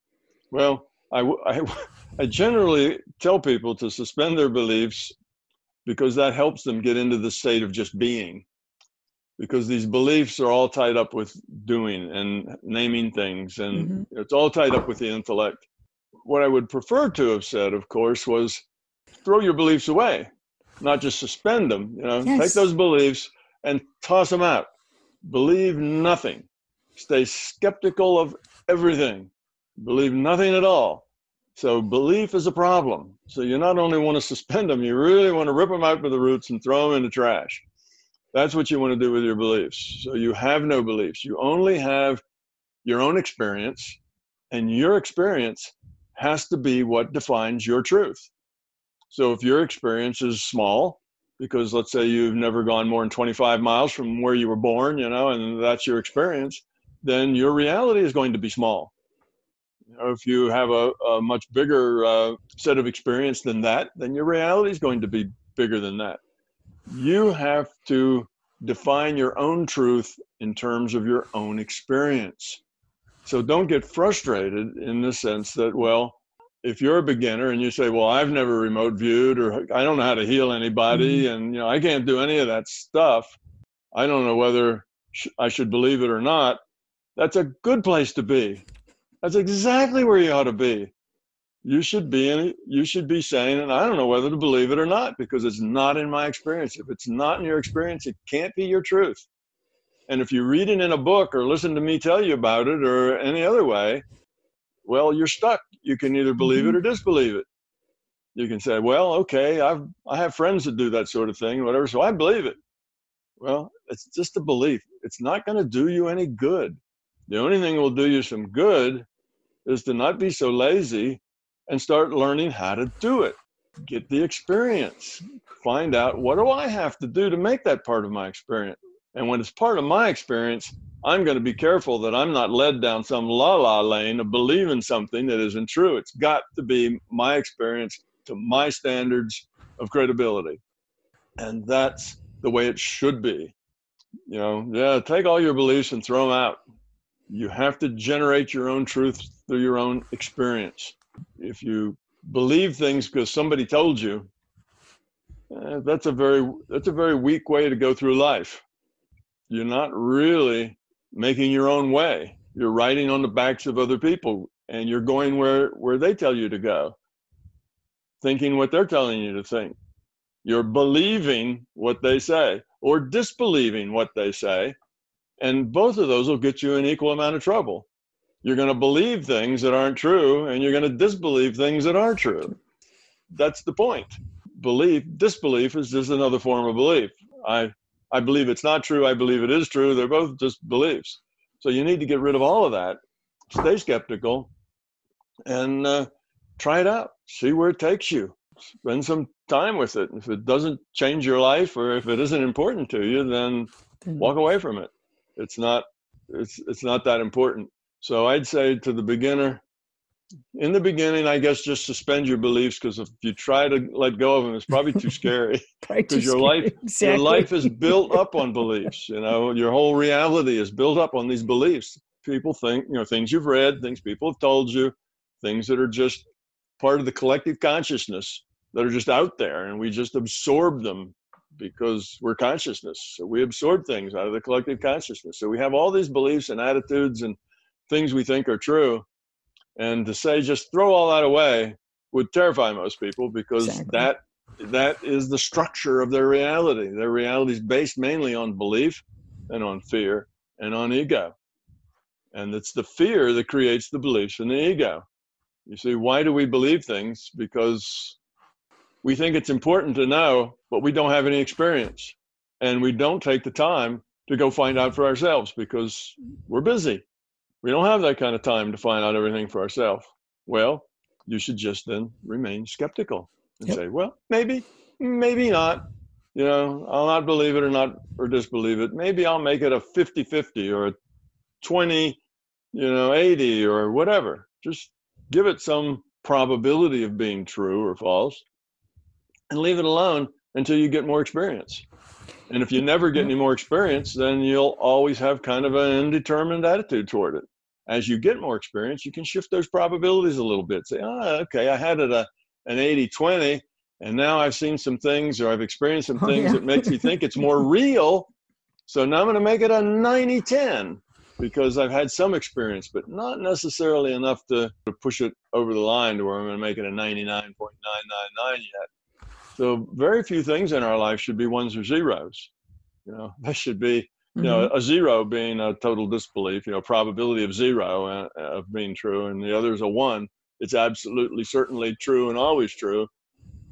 Well, I generally tell people to suspend their beliefs because that helps them get into the state of just being. Because these beliefs are all tied up with doing and naming things, and it's all tied up with the intellect. What I would prefer to have said, of course, was throw your beliefs away, not just suspend them. Take those beliefs and toss them out. Believe nothing. Stay skeptical of everything. Believe nothing at all. So belief is a problem. So you not only want to suspend them, you really want to rip them out by the roots and throw them in the trash. That's what you want to do with your beliefs. So you have no beliefs. You only have your own experience, and your experience has to be what defines your truth. So if your experience is small, because let's say you've never gone more than 25 miles from where you were born, and that's your experience, then your reality is going to be small. If you have a much bigger set of experience than that, then your reality is going to be bigger than that. You have to define your own truth in terms of your own experience. So don't get frustrated in the sense that, well, if you're a beginner and you say, well, I've never remote viewed, or I don't know how to heal anybody, and I can't do any of that stuff, I don't know whether I should believe it or not. That's a good place to be. That's exactly where you ought to be. You should be saying, and I don't know whether to believe it or not, because it's not in my experience. If it's not in your experience, it can't be your truth. And if you read it in a book or listen to me tell you about it or any other way, well, you're stuck. You can either believe it or disbelieve it. You can say, well, okay, I have friends that do that sort of thing, whatever, so I believe it. Well, it's just a belief. It's not going to do you any good. The only thing that will do you some good is to not be so lazy and start learning how to do it. Get the experience. Find out, what do I have to do to make that part of my experience? And when it's part of my experience, I'm going to be careful that I'm not led down some la-la lane of believing something that isn't true. It's got to be my experience to my standards of credibility. And that's the way it should be. Take all your beliefs and throw them out. You have to generate your own truth through your own experience. If you believe things because somebody told you, that's a very weak way to go through life. You're not really making your own way. You're riding on the backs of other people, and you're going where they tell you to go, thinking what they're telling you to think. You're believing what they say or disbelieving what they say, and both of those will get you an equal amount of trouble. You're going to believe things that aren't true, and you're going to disbelieve things that are true. That's the point. Disbelief is just another form of belief. I believe it's not true. I believe it is true. They're both just beliefs. So you need to get rid of all of that. Stay skeptical and try it out. See where it takes you. Spend some time with it. If it doesn't change your life, or if it isn't important to you, then walk away from it. It's not that important. So I'd say to the beginner, in the beginning, I guess just suspend your beliefs, because if you try to let go of them, it's probably too scary. Because your life is built up on beliefs. Your whole reality is built up on these beliefs. People think, things you've read, things people have told you, things that are just part of the collective consciousness that are just out there, and we just absorb them because we're consciousness. So we absorb things out of the collective consciousness. So we have all these beliefs and attitudes and things we think are true. And to say just throw all that away would terrify most people, because that is the structure of their reality. Their reality is based mainly on belief and on fear and on ego. And it's the fear that creates the beliefs and the ego. You see, why do we believe things? Because we think it's important to know, but we don't have any experience. And we don't take the time to go find out for ourselves because we're busy. We don't have that kind of time to find out everything for ourselves. Well, you should just then remain skeptical and say, well, maybe not. I'll not believe it or disbelieve it. Maybe I'll make it a 50-50 or a 20-80 or whatever. Just give it some probability of being true or false and leave it alone until you get more experience. And if you never get any more experience, then you'll always have kind of an indeterminate attitude toward it. As you get more experience, you can shift those probabilities a little bit. Say, okay, I had it an 80-20, and now I've seen some things, or I've experienced some things that makes me think it's more real. So now I'm going to make it a 90-10 because I've had some experience, but not necessarily enough to push it over the line to where I'm going to make it a 99.999 yet. So very few things in our life should be ones or zeros. They should be, a zero being a total disbelief, probability of zero of being true, and the other is a one. It's absolutely, certainly true and always true.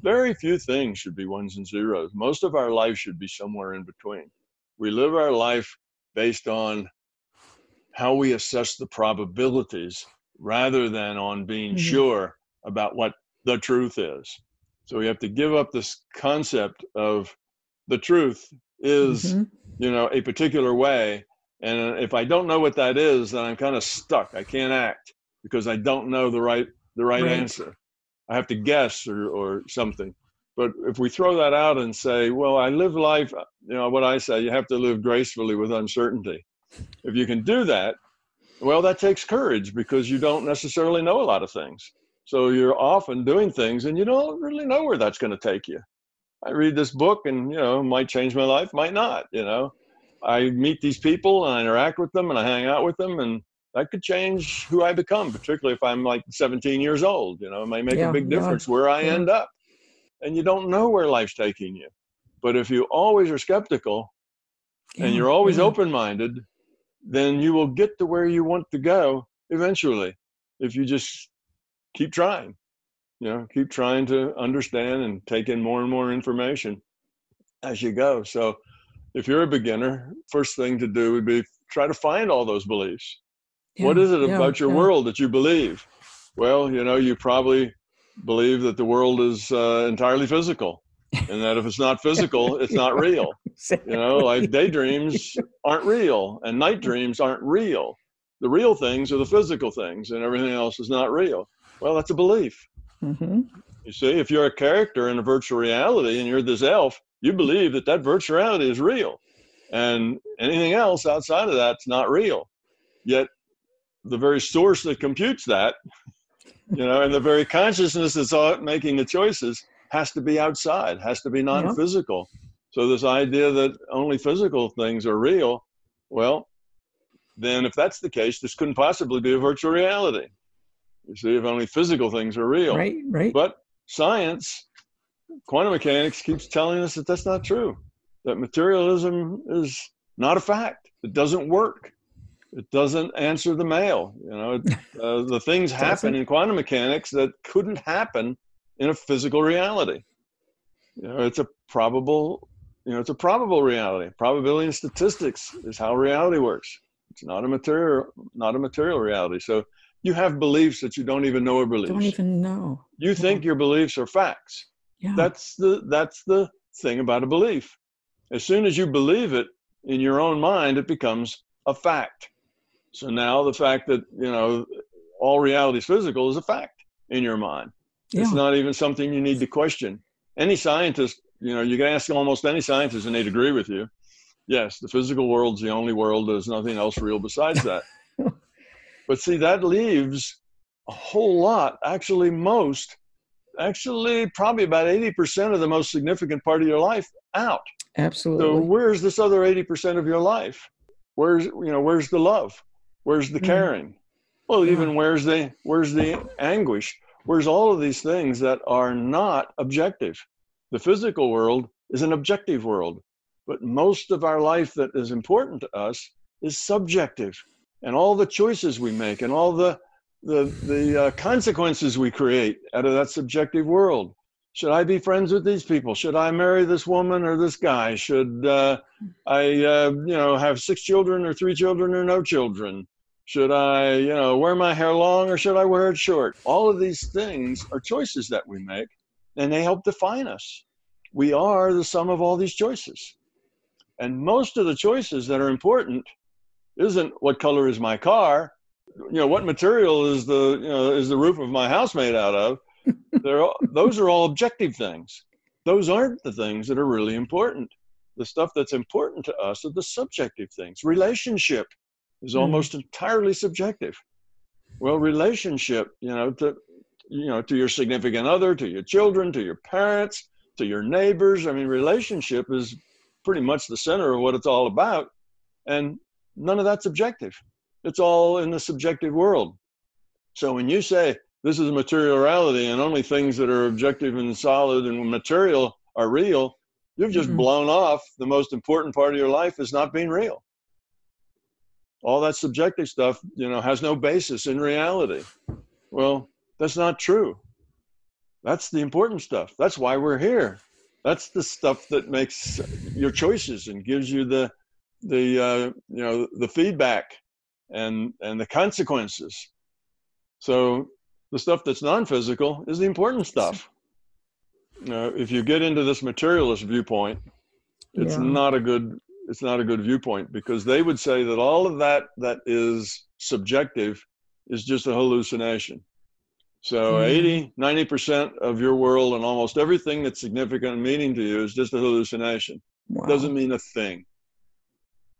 Very few things should be ones and zeros. Most of our life should be somewhere in between. We live our life based on how we assess the probabilities rather than on being sure about what the truth is. So we have to give up this concept of the truth is, a particular way. And if I don't know what that is, then I'm kind of stuck. I can't act because I don't know the right answer. I have to guess or something. But if we throw that out and say, well, I live life, what I say, you have to live gracefully with uncertainty. If you can do that, well, that takes courage because you don't necessarily know a lot of things. So you're often doing things and you don't really know where that's going to take you. I read this book and, might change my life, might not, I meet these people and I interact with them and I hang out with them, and that could change who I become, particularly if I'm like 17 years old, it may make a big difference where I end up. And you don't know where life's taking you. But if you always are skeptical and you're always open-minded, then you will get to where you want to go eventually if you just keep trying. Keep trying to understand and take in more and more information as you go. So if you're a beginner, first thing to do would be try to find all those beliefs. What is it about your world that you believe? Well, you probably believe that the world is entirely physical, and that if it's not physical, it's not real. Like daydreams aren't real and night dreams aren't real. The real things are the physical things, and everything else is not real. Well, that's a belief. You see, if you're a character in a virtual reality and you're this elf, you believe that virtual reality is real, and anything else outside of that's not real. Yet the very source that computes that And the very consciousness that's making the choices has to be outside, has to be non-physical. Yep. So this idea that only physical things are real, well, then if that's the case, this couldn't possibly be a virtual reality. You see, if only physical things are real. Right. But science, quantum mechanics keeps telling us that that's not true, that materialism is not a fact. It doesn't work. It doesn't answer the mail. The things happen in quantum mechanics that couldn't happen in a physical reality. It's a probable reality. Probability and statistics is how reality works. It's not a material reality. So you have beliefs that you don't even know are beliefs. Don't even know. You think your beliefs are facts. Yeah. That's the thing about a belief. As soon as you believe it in your own mind, it becomes a fact. So now the fact that, all reality is physical is a fact in your mind. Yeah. It's not even something you need to question. Any scientist, you can ask almost any scientist and they'd agree with you. Yes, the physical world's the only world. There's nothing else real besides that. But see, that leaves a whole lot, probably about 80% of the most significant part of your life out. Absolutely. So where's this other 80% of your life? Where's the love? Where's the caring? Well, even where's the anguish? Where's all of these things that are not objective? The physical world is an objective world, but most of our life that is important to us is subjective. And all the choices we make and all the consequences we create out of that subjective world. Should I be friends with these people? Should I marry this woman or this guy? Should I have 6 children or 3 children or no children? Should I, wear my hair long or should I wear it short? All of these things are choices that we make, and they help define us. We are the sum of all these choices. And most of the choices that are important isn't what color is my car, what material is the roof of my house made out of. Those are all objective things. Those aren't the things that are really important. The stuff that's important to us are the subjective things. Relationship is almost entirely subjective. Well, relationship, to your significant other, to your children, to your parents, to your neighbors. I mean, relationship is pretty much the center of what it's all about. And none of that's objective. It's all in the subjective world. So when you say this is a material reality and only things that are objective and solid and material are real, you've just blown off the most important part of your life as not being real. All that subjective stuff, has no basis in reality. Well, that's not true. That's the important stuff. That's why we're here. That's the stuff that makes your choices and gives you the feedback and the consequences. So the stuff that's non-physical is the important stuff. If you get into this materialist viewpoint, it's not a good viewpoint, because they would say that all of that is subjective is just a hallucination. So 90% of your world and almost everything that's significant and meaning to you is just a hallucination. Wow. It doesn't mean a thing.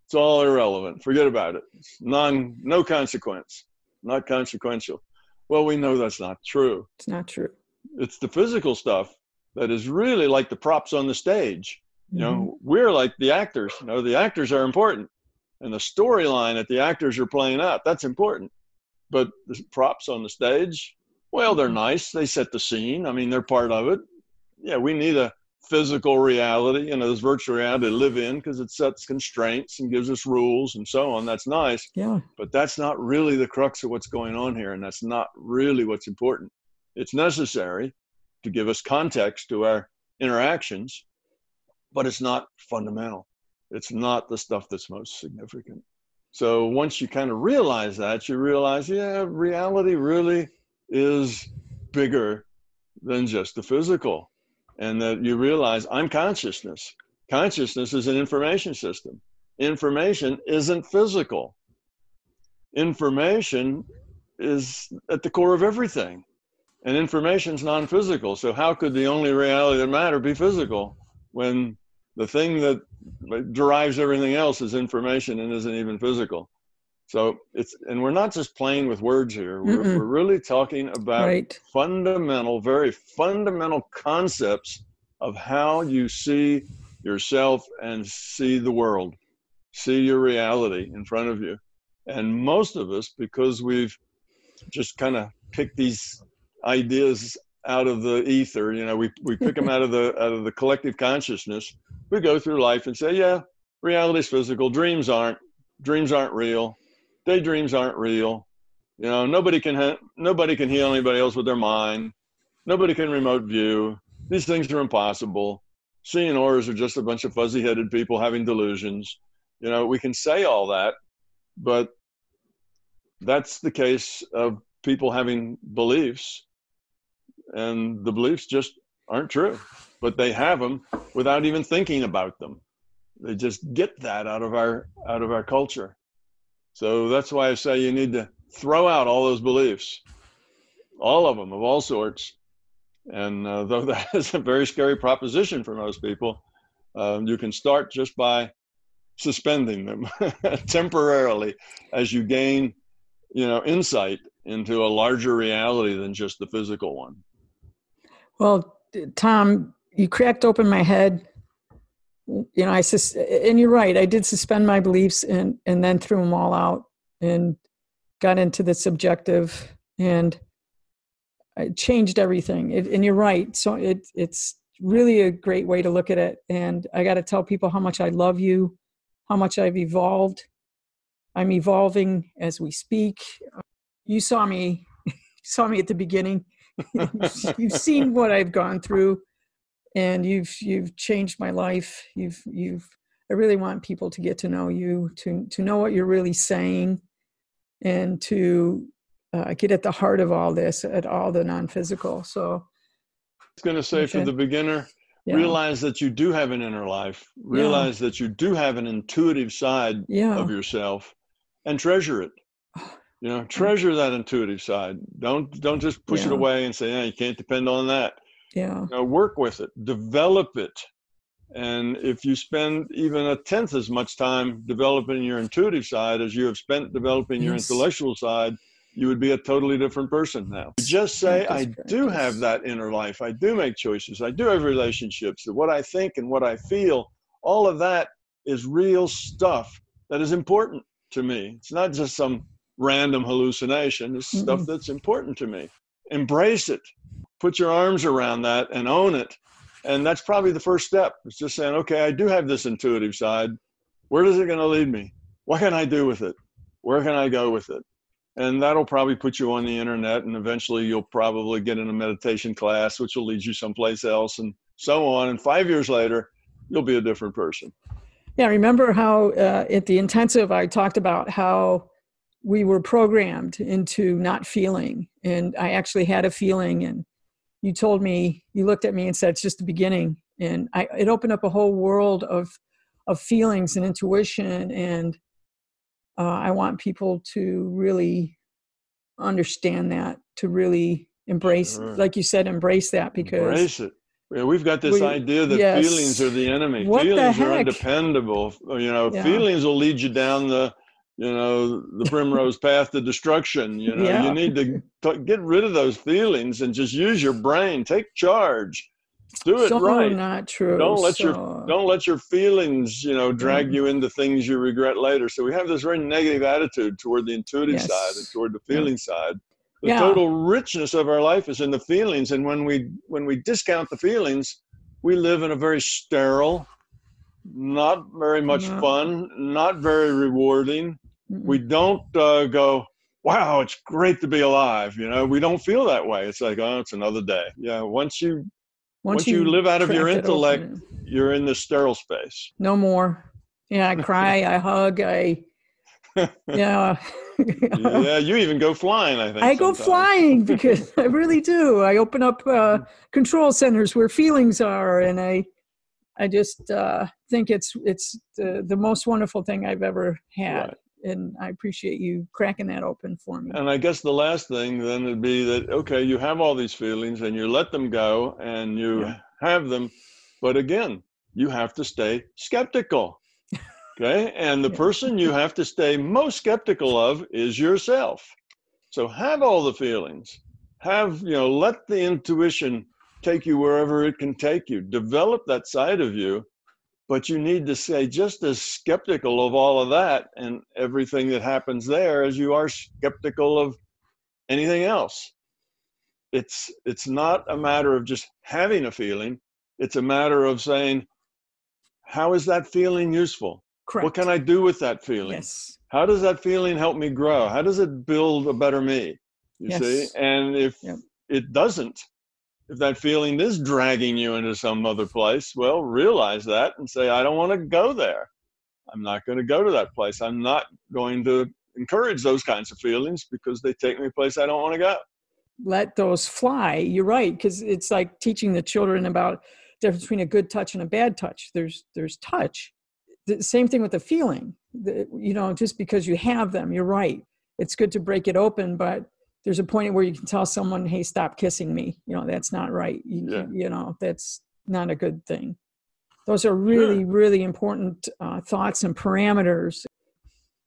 It's all irrelevant. Forget about it. It's no consequence, not consequential. Well, we know that's not true. It's not true. It's the physical stuff that is really like the props on the stage. We're like the actors. The actors are important. And the storyline that the actors are playing out, that's important. But the props on the stage, well, they're nice. They set the scene. I mean, they're part of it. Yeah, we need a physical reality, this virtual reality to live in, because it sets constraints and gives us rules and so on. That's nice. Yeah. But that's not really the crux of what's going on here. And that's not really what's important. It's necessary to give us context to our interactions, but it's not fundamental. It's not the stuff that's most significant. So once you kind of realize that, you realize, reality really is bigger than just the physical. And that you realize I'm consciousness. Consciousness is an information system. Information isn't physical. Information is at the core of everything. And information's non-physical. So how could the only reality that matters be physical when the thing that derives everything else is information and isn't even physical? So and we're not just playing with words here. We're really talking about very fundamental concepts of how you see yourself and see the world, see your reality in front of you. And most of us, because we've just kind of picked these ideas out of the ether, we pick them out of the collective consciousness. We go through life and say, yeah, reality's physical. Dreams aren't real. Daydreams aren't real. Nobody can heal anybody else with their mind. Nobody can remote view. These things are impossible. Seeing auras are just a bunch of fuzzy-headed people having delusions. We can say all that, but that's the case of people having beliefs, and the beliefs just aren't true, but they have them without even thinking about them. They just get that out of our culture. So that's why I say you need to throw out all those beliefs, all of them, of all sorts. And though that is a very scary proposition for most people, you can start just by suspending them temporarily as you gain, insight into a larger reality than just the physical one. Well, Tom, you cracked open my head. And you're right. I did suspend my beliefs and then threw them all out and got into the subjective, and I changed everything. And you're right. So it's really a great way to look at it. And I got to tell people how much I love you, how much I've evolved. I'm evolving as we speak. You saw me at the beginning. You've seen what I've gone through. And you've changed my life. I really want people to get to know you, to know what you're really saying, and to get at the heart of all this, at all the non-physical. So I was going to say, for the beginner, realize that you do have an inner life. Realize that you do have an intuitive side of yourself, and treasure it. Treasure that intuitive side. Don't just push it away and say, you can't depend on that. Work with it, develop it. And if you spend even a tenth as much time developing your intuitive side as you have spent developing your intellectual side, you would be a totally different person now. You just say, I do have that inner life. I do make choices. I do have relationships. What I think and what I feel, all of that is real stuff that is important to me. It's not just some random hallucination. It's stuff that's important to me. Embrace it. Put your arms around that and own it. And that's probably the first step. It's just saying, okay, I do have this intuitive side. Where is it going to lead me? What can I do with it? Where can I go with it? And that'll probably put you on the internet, and eventually you'll probably get in a meditation class, which will lead you someplace else, and so on. And 5 years later, you'll be a different person. Yeah, remember how at the intensive, I talked about how we were programmed into not feeling. And I actually had a feeling, and you told me, you looked at me and said, it's just the beginning. And it opened up a whole world of feelings and intuition. And I want people to really understand that, to really embrace, like you said, embrace that, because embrace it. Yeah, we've got this idea that feelings are the enemy. Feelings are undependable. Feelings will lead you down the primrose path to destruction. You need to get rid of those feelings and just use your brain. Take charge. Do it right. Not true. Don't let your feelings, drag you into things you regret later. So we have this very negative attitude toward the intuitive side and toward the feeling side. The total richness of our life is in the feelings, and when we discount the feelings, we live in a very sterile, not very much fun, not very rewarding. We don't go, wow, it's great to be alive. We don't feel that way. It's like, oh, it's another day. Yeah. Once you live out of your intellect, you're in this sterile space. No more. Yeah. I cry, I hug, yeah, you even go flying, I think. I go flying because I really do. I open up control centers where feelings are, and I just think it's the most wonderful thing I've ever had. Right. And I appreciate you cracking that open for me. And I guess the last thing then would be that, okay, you have all these feelings and you let them go and you have them. But again, you have to stay skeptical. Okay. And the person you have to stay most skeptical of is yourself. So have all the feelings. Let the intuition take you wherever it can take you. Develop that side of you. But you need to stay just as skeptical of all of that and everything that happens there as you are skeptical of anything else. It's not a matter of just having a feeling. It's a matter of saying, how is that feeling useful? Correct. What can I do with that feeling? Yes. How does that feeling help me grow? How does it build a better me? You Yes. see? And if it doesn't, if that feeling is dragging you into some other place, well, realize that and say, I don't want to go there. I'm not going to go to that place. I'm not going to encourage those kinds of feelings because they take me a place I don't want to go. Let those fly. You're right, because it's like teaching the children about the difference between a good touch and a bad touch. There's touch. The same thing with the feeling. Just because you have them, you're right. It's good to break it open, but there's a point where you can tell someone, hey, stop kissing me. That's not right. That's not a good thing. Those are really, really important thoughts and parameters.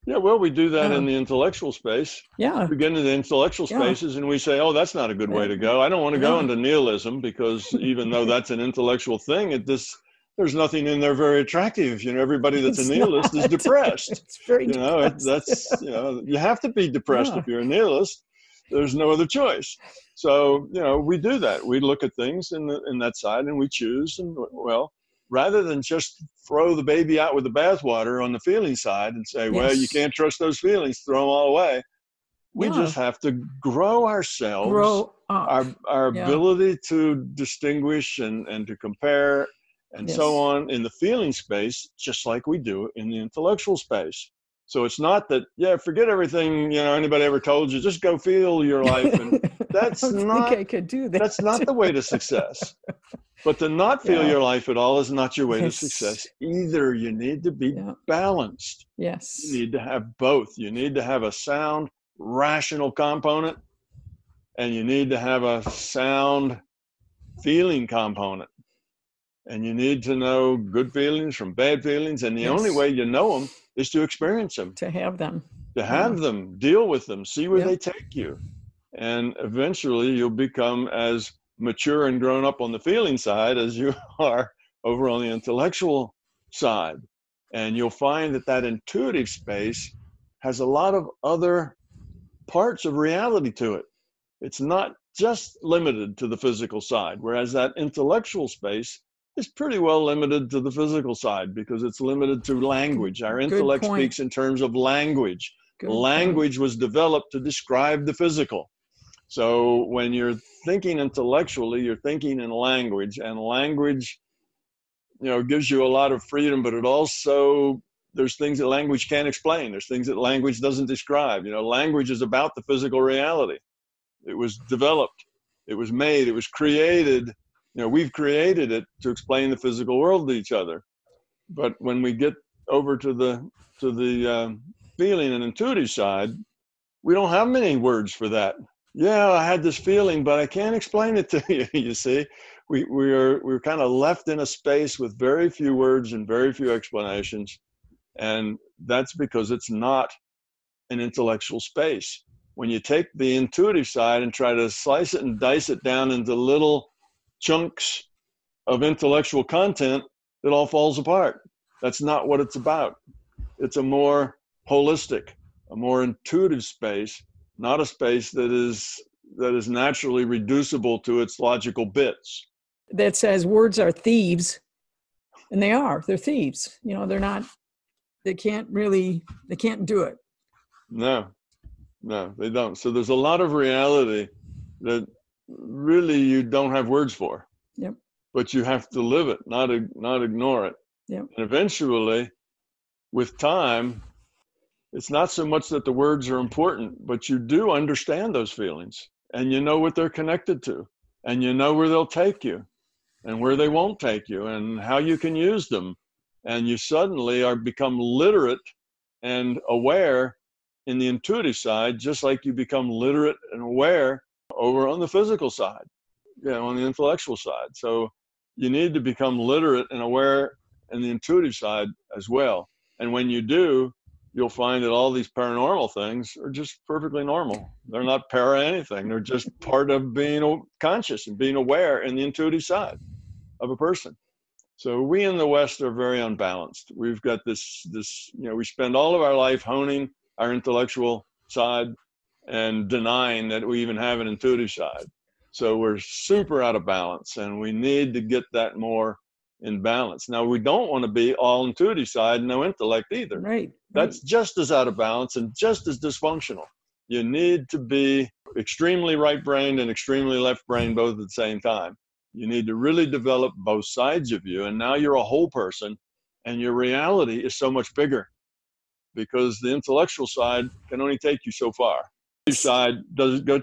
Yeah, well, we do that in the intellectual space. Yeah. We get into the intellectual spaces and we say, oh, that's not a good way to go. I don't want to go into nihilism because even though that's an intellectual thing, there's nothing in there very attractive. Everybody that's a nihilist is depressed. It's very depressed. You have to be depressed if you're a nihilist. There's no other choice. So, we do that. We look at things in that side and we choose. And well, rather than just throw the baby out with the bathwater on the feeling side and say, well, you can't trust those feelings, throw them all away. We just have to grow ourselves, our ability to distinguish and to compare and so on in the feeling space, just like we do in the intellectual space. So it's not that, forget everything, anybody ever told you, just go feel your life. And that's I could do that. That's not the way to success. But to not feel your life at all is not your way to success either. You need to be balanced. Yes. You need to have both. You need to have a sound, rational component, and you need to have a sound feeling component. And you need to know good feelings from bad feelings. And the only way you know them is to experience them. To have them. To have them, deal with them, see where they take you. And eventually you'll become as mature and grown up on the feeling side as you are over on the intellectual side. And you'll find that intuitive space has a lot of other parts of reality to it. It's not just limited to the physical side, whereas that intellectual space is pretty well limited to the physical side because it's limited to language. Our intellect speaks in terms of language. Language was developed to describe the physical. So when you're thinking intellectually, you're thinking in language, and language, gives you a lot of freedom, but it also, there's things that language can't explain. There's things that language doesn't describe. Language is about the physical reality. It was developed, it was made, it was created. We've created it to explain the physical world to each other. But when we get over to the feeling and intuitive side, we don't have many words for that. Yeah, I had this feeling, but I can't explain it to you. You see, we're kind of left in a space with very few words and very few explanations, and that's because it's not an intellectual space. When you take the intuitive side and try to slice it and dice it down into little chunks of intellectual content, it all falls apart. That's not what it's about. It's a more holistic, a more intuitive space, not a space that is naturally reducible to its logical bits. That says words are thieves, and they're thieves. They can't do it. No, they don't. So there's a lot of reality that really you don't have words for. Yep. But you have to live it, not ignore it. Yep. And eventually, with time, it's not so much that the words are important, but you do understand those feelings, and you know what they're connected to, and you know where they'll take you, and where they won't take you, and how you can use them. And you suddenly become literate and aware in the intuitive side, just like you become literate and aware over on the physical side, on the intellectual side. So you need to become literate and aware in the intuitive side as well. And when you do, you'll find that all these paranormal things are just perfectly normal. They're not para anything. They're just part of being conscious and being aware in the intuitive side of a person. So we in the West are very unbalanced. We've got this, we spend all of our life honing our intellectual side and denying that we even have an intuitive side. So we're super out of balance, and we need to get that more in balance. Now, we don't want to be all intuitive side, no intellect either. Right. That's just as out of balance and just as dysfunctional. You need to be extremely right-brained and extremely left-brained both at the same time. You need to really develop both sides of you, and now you're a whole person, and your reality is so much bigger because the intellectual side can only take you so far. Your side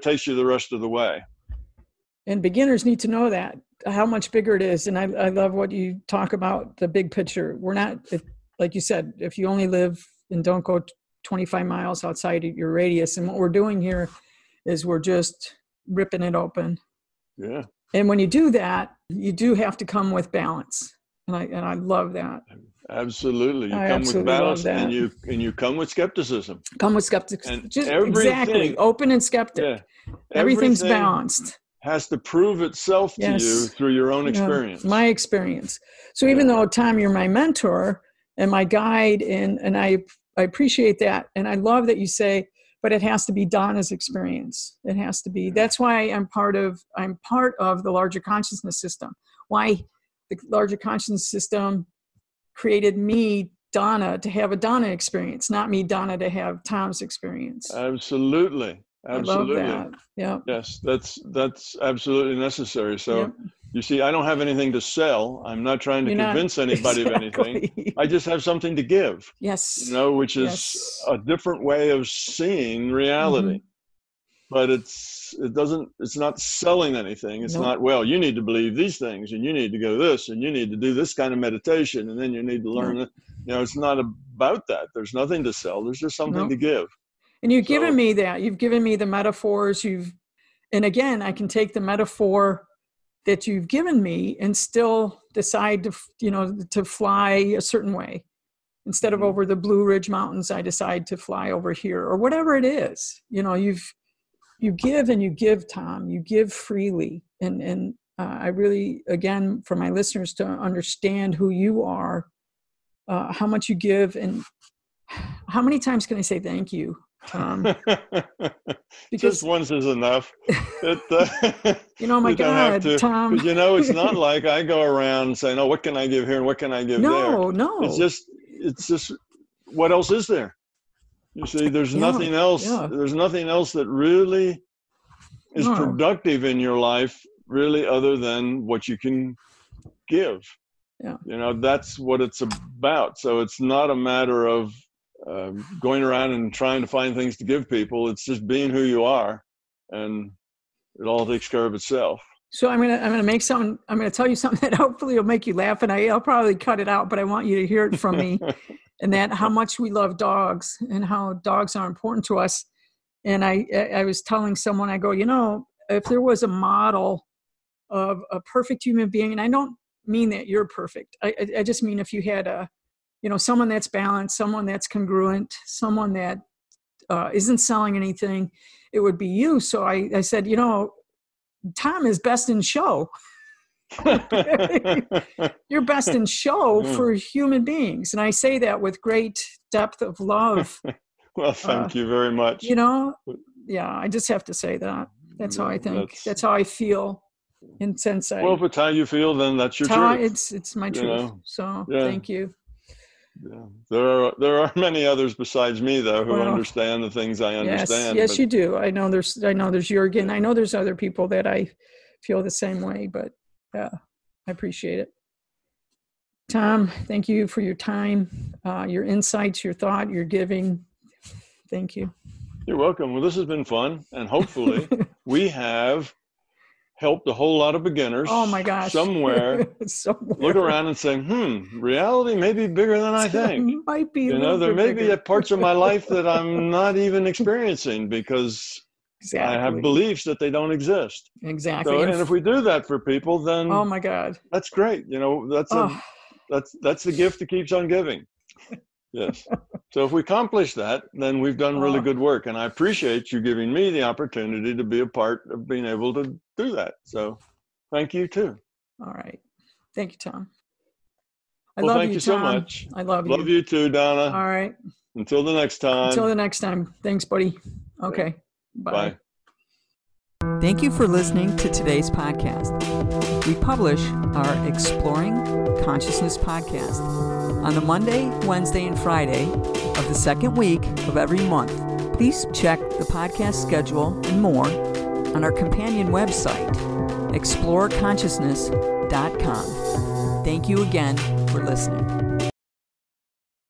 takes you the rest of the way. And beginners need to know that, how much bigger it is. And I love what you talk about, the big picture. We're not, like you said, if you only live and don't go 25 miles outside of your radius. And what we're doing here is we're just ripping it open. Yeah. And when you do that, you do have to come with balance. And I love that. Absolutely. You come with balance, and you come with skepticism. Come with skepticism. Exactly. Open and skeptic. Yeah. Everything's balanced. Has to prove itself to you through your own experience. My experience. So even though, Tom, you're my mentor and my guide, and I appreciate that. And I love that you say, but it has to be Donna's experience. It has to be. That's why I'm part of the larger consciousness system. Why the larger consciousness system created me, Donna, to have a Donna experience, not me, Donna, to have Tom's experience. Absolutely. Absolutely. I love that. Yeah. Yes, that's absolutely necessary. So you see, I don't have anything to sell. I'm not trying to convince anybody of anything. I just have something to give. Yes. Which is a different way of seeing reality. But it's not selling anything. It's not, well, you need to believe these things, and you need to go this, and you need to do this kind of meditation, and then you need to learn that. It's not about that. There's nothing to sell. There's just something to give. And you've given me that. You've given me the metaphors. And again, I can take the metaphor that you've given me and still decide to fly a certain way. Instead of over the Blue Ridge Mountains, I decide to fly over here, or whatever it is. You give and you give, Tom. You give freely. And I really, again, for my listeners to understand who you are, how much you give, and how many times can I say thank you? Just once is enough. My God, Tom. It's not like I go around saying, "Oh, what can I give here and what can I give there?" No. It's just, what else is there? You see, there's nothing else. Yeah. There's nothing else that really is productive in your life, really, other than what you can give. Yeah. That's what it's about. So it's not a matter of going around and trying to find things to give people. It's just being who you are, and it all takes care of itself. So I'm gonna tell you something that hopefully will make you laugh, and I'll probably cut it out, but I want you to hear it from me. And that how much we love dogs and how dogs are important to us. And I was telling someone, I go, if there was a model of a perfect human being, and I don't mean that you're perfect. I just mean if you had someone that's balanced, someone that's congruent, someone that isn't selling anything, it would be you. So I said, Tom is best in show. You're best in show for human beings. And I say that with great depth of love. Well, thank you very much. I just have to say that. That's how I think. That's how I feel. And since well, if it's how you feel, then that's your truth. It's my truth. So thank you. Yeah. There are many others besides me, though, who understand the things I understand. Yes, you do. I know there's Jürgen. I know there's other people that I feel the same way, but I appreciate it. Tom, thank you for your time, your insights, your thought, your giving. Thank you. You're welcome. Well, this has been fun, and hopefully we have helped a whole lot of beginners. Oh my gosh! Somewhere. Look around and say, reality may be bigger than I think. It might be. There may be parts of my life that I'm not even experiencing because I have beliefs that they don't exist. Exactly. So, and if we do that for people, then oh my God, that's great. That's the gift that keeps on giving. Yes. So if we accomplish that, then we've done really good work. And I appreciate you giving me the opportunity to be a part of being able to do that. So thank you too. All right. Thank you, Tom. Thank you so much. I love you. Love you too, Donna. All right. Until the next time. Until the next time. Thanks, buddy. Okay. Bye. Thank you for listening to today's podcast. We publish our Exploring Consciousness podcast on the Monday, Wednesday, and Friday of the second week of every month. Please check the podcast schedule and more on our companion website, exploreconsciousness.com. Thank you again for listening.